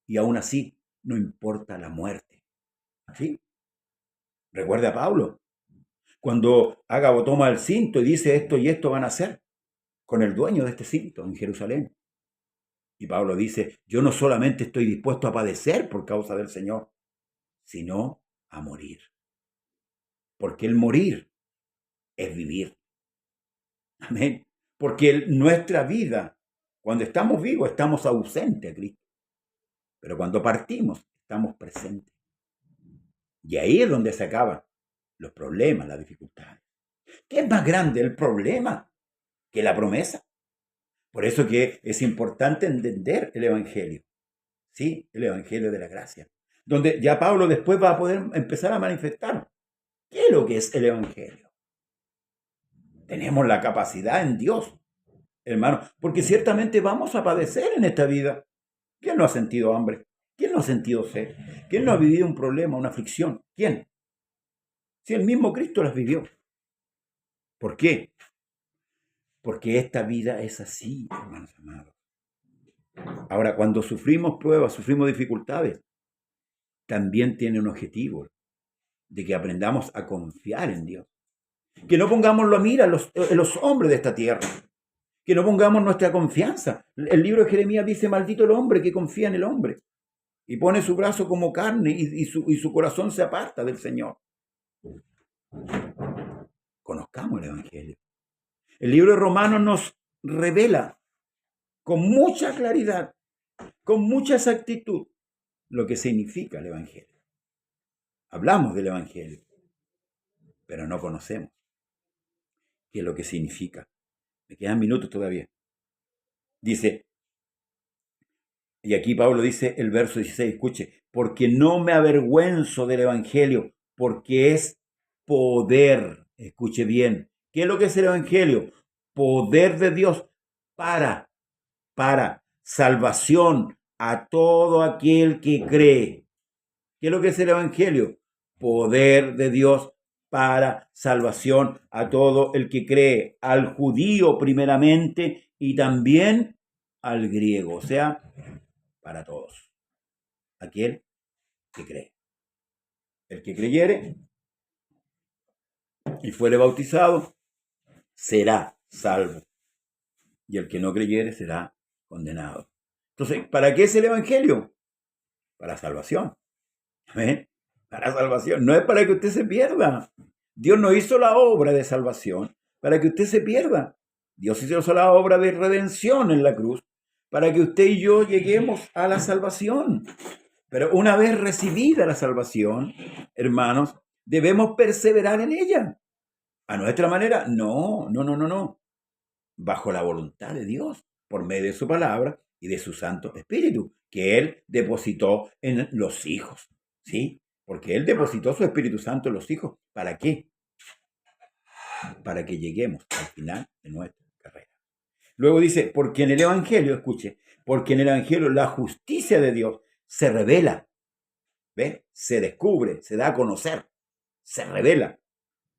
Y aún así, no importa la muerte. ¿Sí? Recuerda a Pablo, cuando Ágabo toma el cinto y dice esto y esto van a hacer con el dueño de este cinto en Jerusalén. Y Pablo dice, yo no solamente estoy dispuesto a padecer por causa del Señor, sino a morir. Porque el morir es vivir. Amén. Porque nuestra vida, cuando estamos vivos, estamos ausentes a Cristo. Pero cuando partimos, estamos presentes. Y ahí es donde se acaban los problemas, las dificultades. ¿Qué es más grande, el problema que la promesa? Por eso que es importante entender el Evangelio. ¿Sí? El Evangelio de la gracia. Donde ya Pablo después va a poder empezar a manifestar. ¿Qué es lo que es el Evangelio? Tenemos la capacidad en Dios, hermano, porque ciertamente vamos a padecer en esta vida. ¿Quién no ha sentido hambre? ¿Quién no ha sentido sed? ¿Quién no ha vivido un problema, una aflicción? ¿Quién? Si el mismo Cristo las vivió. ¿Por qué? Porque esta vida es así, hermanos amados. Ahora, cuando sufrimos pruebas, sufrimos dificultades, también tiene un objetivo, de que aprendamos a confiar en Dios. Que no pongamos la mira en los hombres de esta tierra. Que no pongamos nuestra confianza. El libro de Jeremías dice, maldito el hombre que confía en el hombre. Y pone su brazo como carne y su corazón se aparta del Señor. Conozcamos el Evangelio. El libro de Romanos nos revela con mucha claridad, con mucha exactitud, lo que significa el Evangelio. Hablamos del Evangelio, pero no conocemos qué es lo que significa. Me quedan minutos todavía. Dice, y aquí Pablo dice el verso 16, escuche, porque no me avergüenzo del Evangelio, porque es poder, escuche bien, ¿qué es lo que es el Evangelio? Poder de Dios para salvación a todo aquel que cree. ¿Qué es lo que es el Evangelio? Poder de Dios para salvación a todo el que cree, al judío primeramente y también al griego, o sea, para todos. Aquel que cree. El que creyere y fuere bautizado será salvo. Y el que no creyere será condenado. Entonces, ¿para qué es el Evangelio? Para salvación. ¿Amén? Para salvación. No es para que usted se pierda. Dios no hizo la obra de salvación para que usted se pierda. Dios hizo la obra de redención en la cruz para que usted y yo lleguemos a la salvación. Pero una vez recibida la salvación, hermanos, debemos perseverar en ella. ¿A nuestra manera? No. Bajo la voluntad de Dios, por medio de su palabra y de su Santo Espíritu, que Él depositó en los hijos. ¿Sí? Porque Él depositó su Espíritu Santo en los hijos. ¿Para qué? Para que lleguemos al final de nuestra carrera. Luego dice, porque en el Evangelio, escuche, porque en el Evangelio la justicia de Dios se revela, ¿ve? Se descubre, se da a conocer, se revela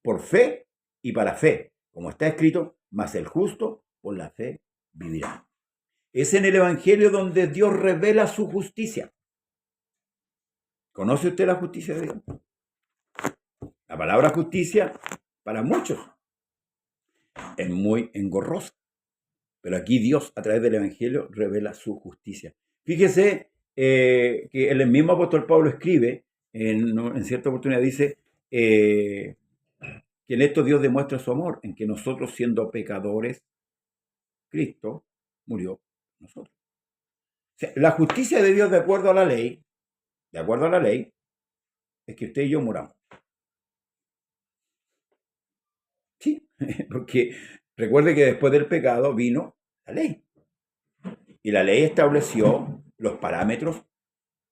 por fe y para fe, como está escrito, mas el justo por la fe vivirá. Es en el Evangelio donde Dios revela su justicia. ¿Conoce usted la justicia de Dios? La palabra justicia, para muchos, es muy engorrosa. Pero aquí Dios, a través del Evangelio, revela su justicia. Fíjese que el mismo apóstol Pablo escribe, en cierta oportunidad dice, que en esto Dios demuestra su amor, en que nosotros siendo pecadores, Cristo murió por nosotros. O sea, la justicia de Dios de acuerdo a la ley, es que usted y yo muramos. Sí, porque recuerde que después del pecado vino la ley. Y la ley estableció los parámetros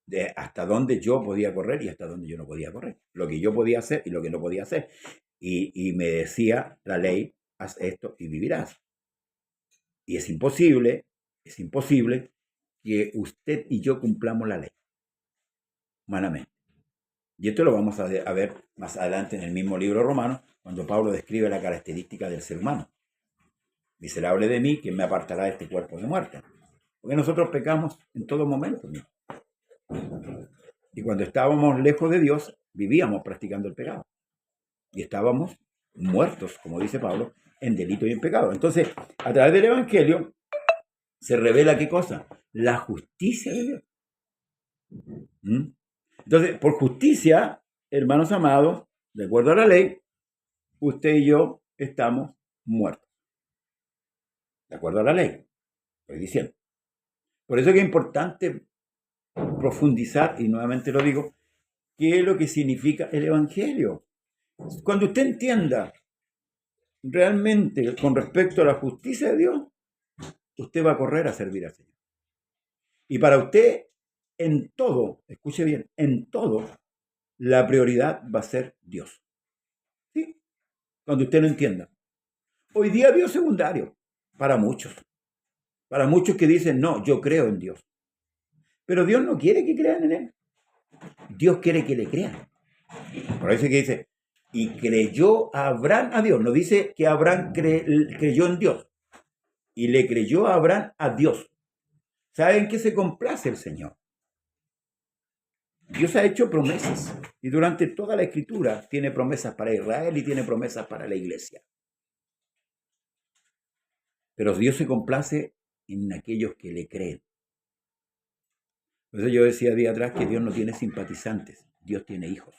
de hasta dónde yo podía correr y hasta dónde yo no podía correr. Lo que yo podía hacer y lo que no podía hacer. Y me decía la ley, haz esto y vivirás. Y es imposible que usted y yo cumplamos la ley, humanamente. Y esto lo vamos a ver más adelante en el mismo libro romano, cuando Pablo describe la característica del ser humano. Miserable de mí, ¿quién me apartará de este cuerpo de muerte? Porque nosotros pecamos en todo momento. Y cuando estábamos lejos de Dios, vivíamos practicando el pecado. Y estábamos muertos, como dice Pablo, en delito y en pecado. Entonces, a través del Evangelio se revela ¿qué cosa? La justicia de Dios. ¿Mm? Entonces, por justicia, hermanos amados, de acuerdo a la ley, usted y yo estamos muertos. De acuerdo a la ley, estoy diciendo. Por eso es que es importante profundizar, y nuevamente lo digo, qué es lo que significa el Evangelio. Cuando usted entienda realmente con respecto a la justicia de Dios, usted va a correr a servir al Señor. Y para usted, en todo, escuche bien, en todo, la prioridad va a ser Dios. ¿Sí? Cuando usted lo entienda. Hoy día Dios es secundario para muchos. Para muchos que dicen, no, yo creo en Dios. Pero Dios no quiere que crean en Él. Dios quiere que le crean. Por eso es que dice, y creyó Abraham a Dios. No dice que Abraham creyó en Dios. Y le creyó a Abraham a Dios. ¿Saben qué se complace el Señor? Dios ha hecho promesas. Y durante toda la Escritura tiene promesas para Israel y tiene promesas para la iglesia. Pero Dios se complace en aquellos que le creen. Por eso yo decía día atrás que Dios no tiene simpatizantes, Dios tiene hijos.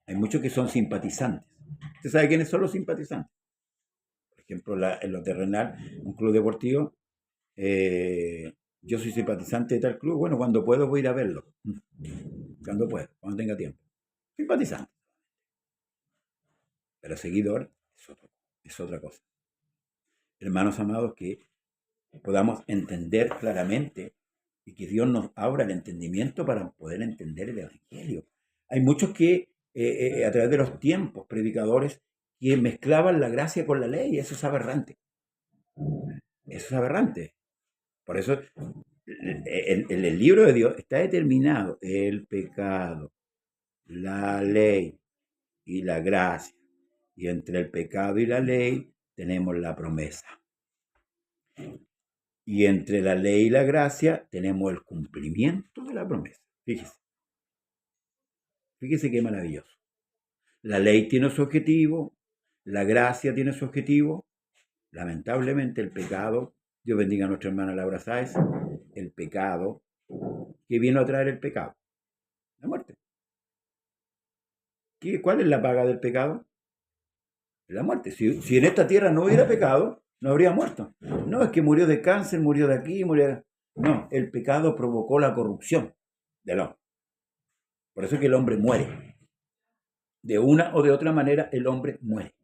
Hay muchos que son simpatizantes. ¿Usted sabe quiénes son los simpatizantes? Por ejemplo, en lo terrenal, un club deportivo, yo soy simpatizante de tal club, bueno, cuando puedo voy a ir a verlo. Cuando puedo, cuando tenga tiempo. Simpatizante. Pero seguidor es otra cosa. Hermanos amados, que podamos entender claramente y que Dios nos abra el entendimiento para poder entender el Evangelio. Hay muchos que a través de los tiempos, predicadores, que mezclaban la gracia con la ley, y eso es aberrante. Eso es aberrante. Por eso en el libro de Dios está determinado el pecado, la ley y la gracia. Y entre el pecado y la ley tenemos la promesa. Y entre la ley y la gracia tenemos el cumplimiento de la promesa. Fíjese. Fíjese qué maravilloso. La ley tiene su objetivo, la gracia tiene su objetivo. Lamentablemente el pecado, Dios bendiga a nuestra hermana Laura Sáez, el pecado, ¿qué vino a traer el pecado? La muerte. ¿Cuál es la paga del pecado? La muerte. Si en esta tierra no hubiera pecado, no habría muerto. No, es que murió de cáncer, murió de aquí, murió de... No, el pecado provocó la corrupción del hombre. Por eso es que el hombre muere. De una o de otra manera, el hombre muere.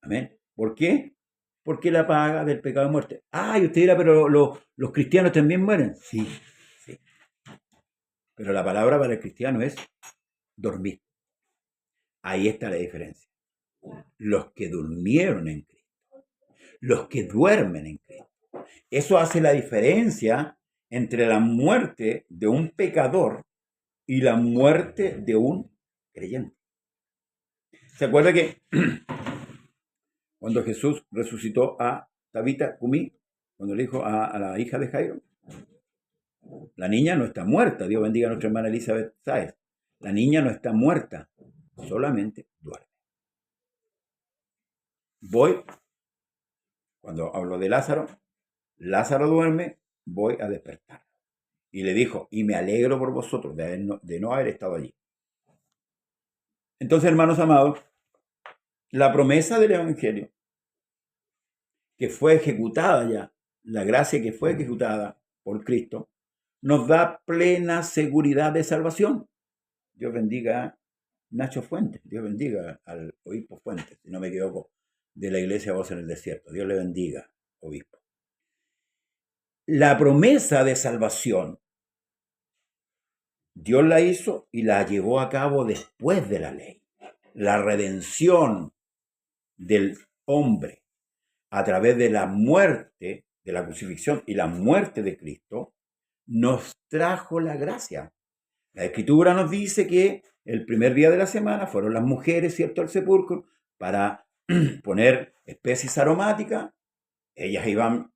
Amén. ¿Por qué? Porque la paga del pecado es muerte. Ah, y usted dirá, pero los cristianos también mueren. Sí, sí. Pero la palabra para el cristiano es dormir. Ahí está la diferencia. Los que durmieron en Cristo. Los que duermen en Cristo. Eso hace la diferencia entre la muerte de un pecador y la muerte de un creyente. ¿Se acuerda que cuando Jesús resucitó a Tabita Cumí, cuando le dijo a la hija de Jairo, la niña no está muerta, Dios bendiga a nuestra hermana Elizabeth Sáez, la niña no está muerta, solamente duerme. Voy, cuando hablo de Lázaro, Lázaro duerme, voy a despertar. Y le dijo, y me alegro por vosotros de no haber estado allí. Entonces, hermanos amados, la promesa del Evangelio, que fue ejecutada ya, la gracia que fue ejecutada por Cristo, nos da plena seguridad de salvación. Dios bendiga a Nacho Fuentes, Dios bendiga al obispo Fuentes, si no me equivoco, de la iglesia Voz en el Desierto. Dios le bendiga, obispo. La promesa de salvación, Dios la hizo y la llevó a cabo después de la ley. La redención del hombre a través de la muerte, de la crucifixión y la muerte de Cristo, nos trajo la gracia. La Escritura nos dice que el primer día de la semana fueron las mujeres, ¿cierto?, al sepulcro para poner especies aromáticas. Ellas iban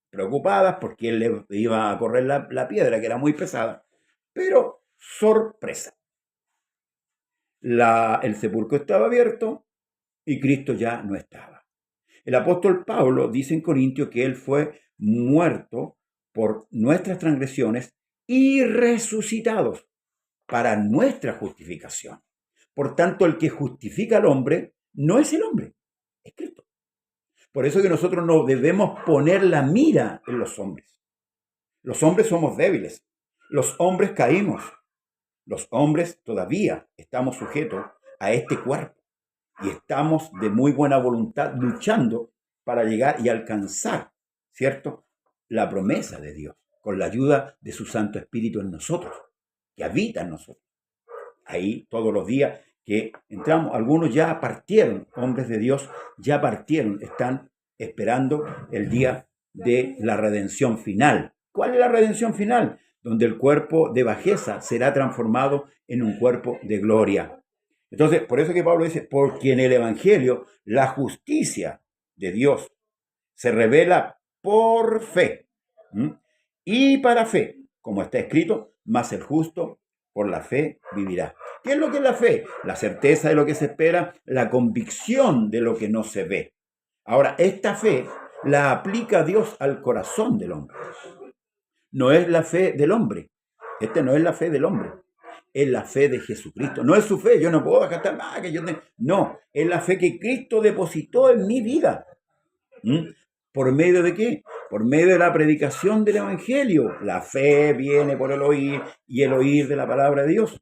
preocupadas porque él le iba a correr la piedra, que era muy pesada. Pero, sorpresa, el sepulcro estaba abierto y Cristo ya no estaba. El apóstol Pablo dice en Corintios que él fue muerto por nuestras transgresiones y resucitados para nuestra justificación. Por tanto, el que justifica al hombre no es el hombre, es Cristo. Por eso que nosotros no debemos poner la mira en los hombres. Los hombres somos débiles. Los hombres caímos. Los hombres todavía estamos sujetos a este cuerpo. Y estamos de muy buena voluntad luchando para llegar y alcanzar, ¿cierto?, la promesa de Dios, con la ayuda de su Santo Espíritu en nosotros, que habita en nosotros. Ahí todos los días que entramos, algunos ya partieron, hombres de Dios ya partieron, están esperando el día de la redención final. ¿Cuál es la redención final? Donde el cuerpo de bajeza será transformado en un cuerpo de gloria. Entonces, por eso que Pablo dice, porque en el Evangelio la justicia de Dios se revela por fe. Y para fe, como está escrito, mas el justo por la fe vivirá. ¿Qué es lo que es la fe? La certeza de lo que se espera, la convicción de lo que no se ve. Ahora, esta fe la aplica Dios al corazón del hombre. No es la fe del hombre. No es la fe del hombre. Es la fe de Jesucristo. No es su fe. Yo no puedo gastar más que yo tengo. No, es la fe que Cristo depositó en mi vida. ¿Por medio de qué? Por medio de la predicación del Evangelio. La fe viene por el oír y el oír de la palabra de Dios.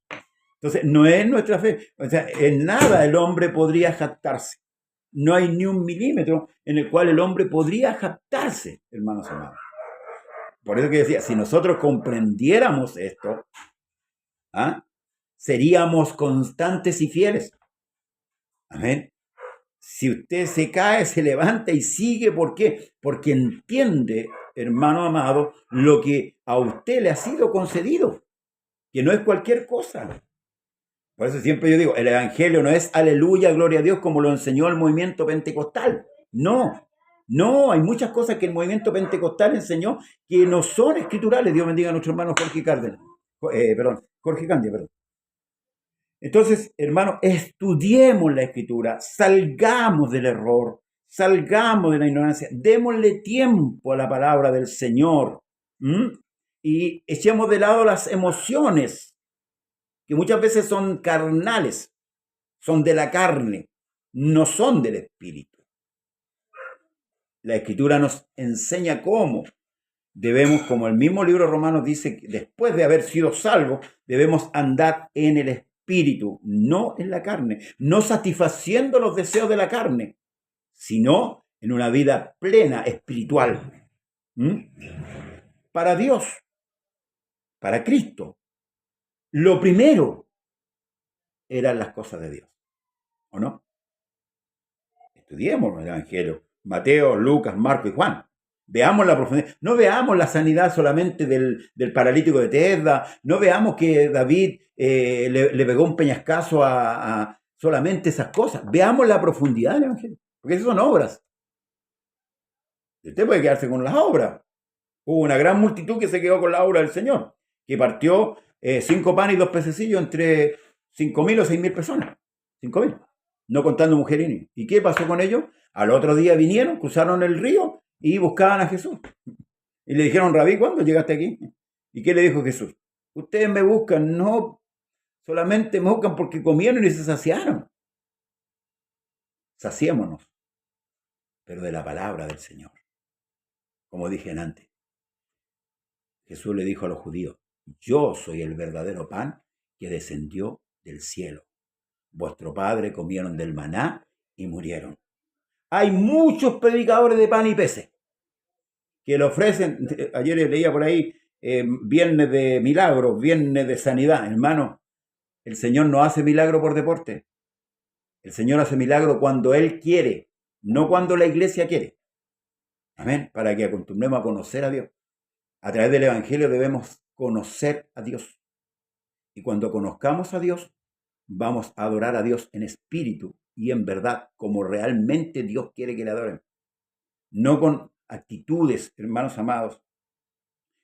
Entonces, no es nuestra fe. O sea, en nada el hombre podría jactarse. No hay ni un milímetro en el cual el hombre podría jactarse, hermanos amados. Por eso que decía, si nosotros comprendiéramos esto, seríamos constantes y fieles. Amén. Si usted se cae, se levanta y sigue. ¿Por qué? Porque entiende, hermano amado, lo que a usted le ha sido concedido, que no es cualquier cosa. Por eso siempre yo digo, el Evangelio no es aleluya, gloria a Dios, como lo enseñó el movimiento pentecostal. No, hay muchas cosas que el movimiento pentecostal enseñó que no son escriturales. Dios bendiga a nuestro hermano Jorge Candia. Entonces, hermano, estudiemos la Escritura, salgamos del error, salgamos de la ignorancia, démosle tiempo a la palabra del Señor y echemos de lado las emociones, que muchas veces son carnales, son de la carne, no son del Espíritu. La Escritura nos enseña cómo debemos, como el mismo libro de Romanos dice, que después de haber sido salvos, debemos andar en el Espíritu, no en la carne, no satisfaciendo los deseos de la carne, sino en una vida plena, espiritual. Para Dios, para Cristo, lo primero eran las cosas de Dios, ¿o no? Estudiemos el Evangelio, Mateo, Lucas, Marcos y Juan. Veamos la profundidad. No veamos la sanidad solamente del paralítico de Bethesda. No veamos que David le pegó un peñascazo a solamente esas cosas. Veamos la profundidad del Evangelio. Porque esas son obras. Y usted puede quedarse con las obras. Hubo una gran multitud que se quedó con la obra del Señor, que partió 5 panes y 2 pececillos entre 5.000 o 6.000 personas. 5.000. No contando mujeres y niños. ¿Y qué pasó con ellos? Al otro día vinieron, cruzaron el río y buscaban a Jesús. Y le dijeron, Rabí, ¿cuándo llegaste aquí? ¿Y qué le dijo Jesús? Ustedes me buscan, no solamente me buscan porque comieron y se saciaron. Saciémonos, pero de la palabra del Señor. Como dije antes, Jesús le dijo a los judíos, yo soy el verdadero pan que descendió del cielo. Vuestro padre comieron del maná y murieron. Hay muchos predicadores de pan y peces que le ofrecen, ayer leía por ahí, viernes de milagros, viernes de sanidad. Hermano, el Señor no hace milagro por deporte. El Señor hace milagro cuando Él quiere, no cuando la iglesia quiere. Amén. Para que acostumbremos a conocer a Dios. A través del Evangelio debemos conocer a Dios. Y cuando conozcamos a Dios, vamos a adorar a Dios en espíritu y en verdad, como realmente Dios quiere que le adoren. No con actitudes, hermanos amados,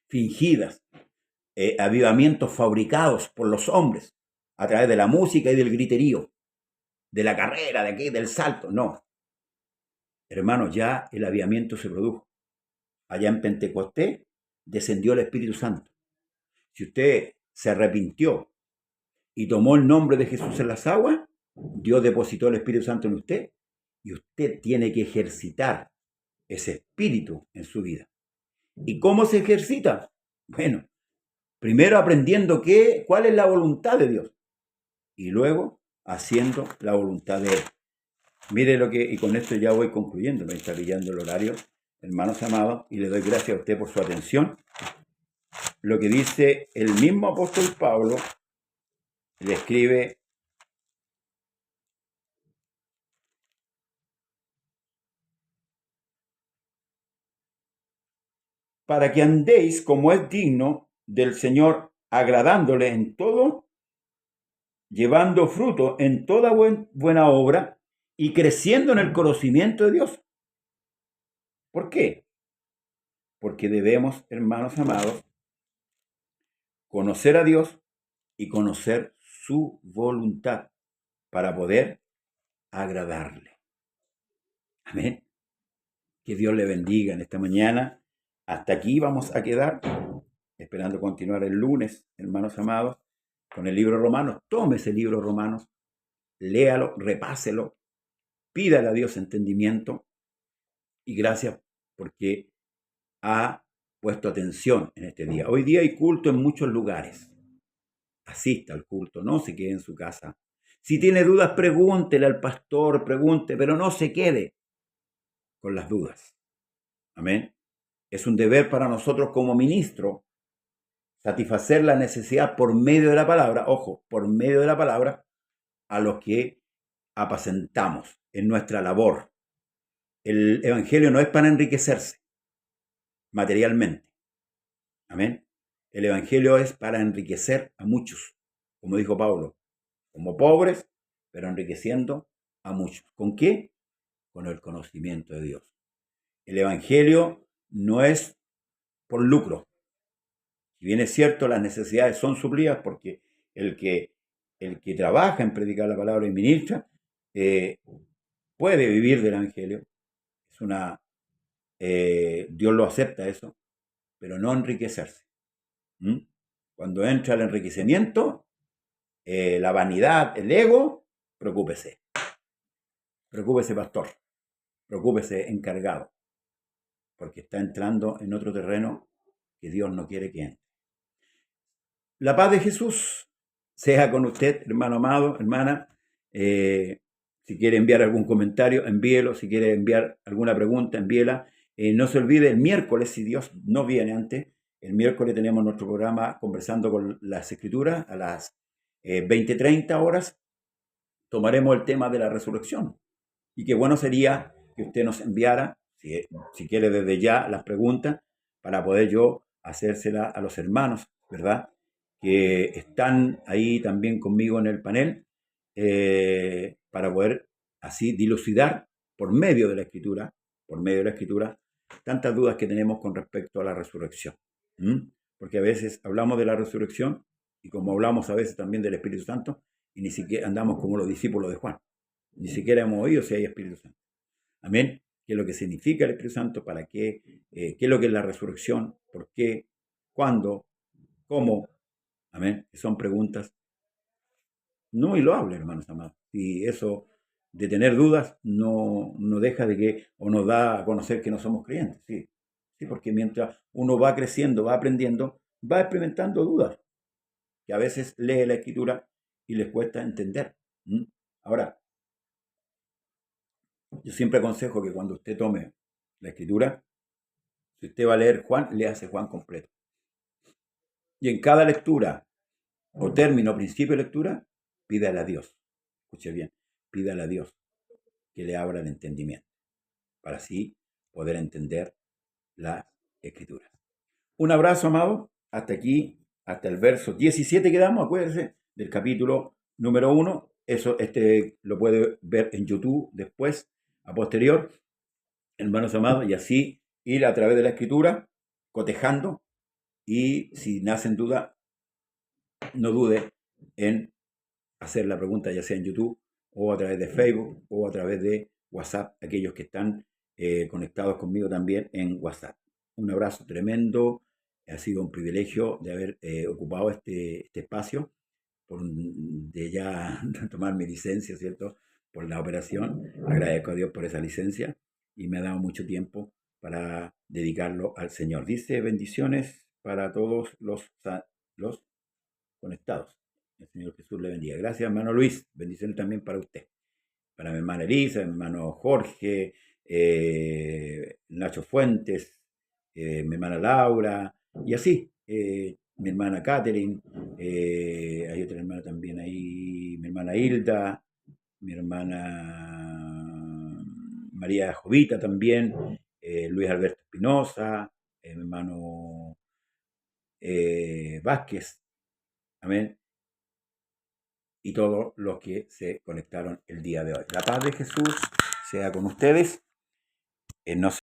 fingidas, avivamientos fabricados por los hombres. a través de la música y del griterío, de la carrera, de aquí, del salto. No. Hermanos, ya el avivamiento se produjo. Allá en Pentecostés descendió el Espíritu Santo. Si usted se arrepintió y tomó el nombre de Jesús en las aguas, Dios depositó el Espíritu Santo en usted y usted tiene que ejercitar ese espíritu en su vida. ¿Y cómo se ejercita? Bueno, primero aprendiendo cuál es la voluntad de Dios y luego haciendo la voluntad de Él. Mire y con esto ya voy concluyendo, me está pillando el horario, hermanos amados, y le doy gracias a usted por su atención. Lo que dice el mismo apóstol Pablo, le escribe: para que andéis como es digno del Señor, agradándole en todo, llevando fruto en toda buena obra y creciendo en el conocimiento de Dios. ¿Por qué? Porque debemos, hermanos amados, conocer a Dios y conocer su voluntad para poder agradarle. Amén. Que Dios le bendiga en esta mañana. Hasta aquí vamos a quedar, esperando continuar el lunes, hermanos amados, con el libro Romanos. Tome ese libro Romanos, léalo, repáselo, pídale a Dios entendimiento y gracias porque ha puesto atención en este día. Hoy día hay culto en muchos lugares. Asista al culto, no se quede en su casa. Si tiene dudas, pregúntele al pastor, pregunte, pero no se quede con las dudas. Amén. Es un deber para nosotros como ministro satisfacer la necesidad por medio de la palabra, ojo, por medio de la palabra, a los que apacentamos en nuestra labor. El evangelio no es para enriquecerse materialmente. Amén. El evangelio es para enriquecer a muchos, como dijo Pablo, como pobres, pero enriqueciendo a muchos. ¿Con qué? Con el conocimiento de Dios. El evangelio no es por lucro. Si bien es cierto, las necesidades son suplidas porque el que trabaja en predicar la palabra y ministra puede vivir del evangelio. Dios lo acepta eso, pero no enriquecerse. Cuando entra el enriquecimiento, la vanidad, el ego, preocúpese. Preocúpese, pastor. Preocúpese, encargado. Porque está entrando en otro terreno que Dios no quiere que entre. La paz de Jesús sea con usted, hermano amado, hermana. Si quiere enviar algún comentario, envíelo. Si quiere enviar alguna pregunta, envíela. No se olvide, el miércoles, si Dios no viene antes, el miércoles tenemos nuestro programa Conversando con las Escrituras a las 20:30 horas. Tomaremos el tema de la resurrección. Y qué bueno sería que usted nos enviara, si quiere desde ya, las preguntas para poder yo hacérselas a los hermanos, ¿verdad? Que están ahí también conmigo en el panel, para poder así dilucidar por medio de la escritura, tantas dudas que tenemos con respecto a la resurrección. Porque a veces hablamos de la resurrección y como hablamos a veces también del Espíritu Santo, y ni siquiera andamos como los discípulos de Juan. Ni siquiera hemos oído si hay Espíritu Santo. Amén. ¿Qué es lo que significa el Espíritu Santo? ¿Para qué? ¿Qué es lo que es la resurrección? ¿Por qué? ¿Cuándo? ¿Cómo? Amén. Son preguntas no loables, hermanos amados. Y eso de tener dudas no deja de que, o nos da a conocer que no somos creyentes. Sí, porque mientras uno va creciendo, va aprendiendo, va experimentando dudas, que a veces lee la escritura y les cuesta entender. Ahora, yo siempre aconsejo que cuando usted tome la escritura, si usted va a leer Juan, léase Juan completo. Y en cada lectura, o término, principio de lectura, pídale a Dios. Escuche bien, pídale a Dios que le abra el entendimiento, para así poder entender las escrituras. Un abrazo, amado. Hasta aquí, hasta el verso 17 quedamos, acuérdense, del capítulo número 1. Eso, lo puede ver en YouTube después, a posterior, hermanos amados, y así ir a través de la escritura, cotejando, y si nacen dudas, no dude en hacer la pregunta ya sea en YouTube o a través de Facebook o a través de WhatsApp, aquellos que están conectados conmigo también en WhatsApp. Un abrazo tremendo, ha sido un privilegio de haber ocupado este espacio, de ya tomar mi licencia, ¿cierto? Por la operación. Agradezco a Dios por esa licencia y me ha dado mucho tiempo para dedicarlo al Señor. Dice bendiciones para todos los conectados. El Señor Jesús le bendiga. Gracias, hermano Luis. Bendiciones también para usted. Para mi hermana Elisa, mi hermano Jorge, Nacho Fuentes, mi hermana Laura, y así, mi hermana Catherine, hay otra hermana también ahí, mi hermana Hilda, mi hermana María Jovita también, Luis Alberto Espinosa, mi hermano Vázquez, amén, y todos los que se conectaron el día de hoy. La paz de Jesús sea con ustedes. No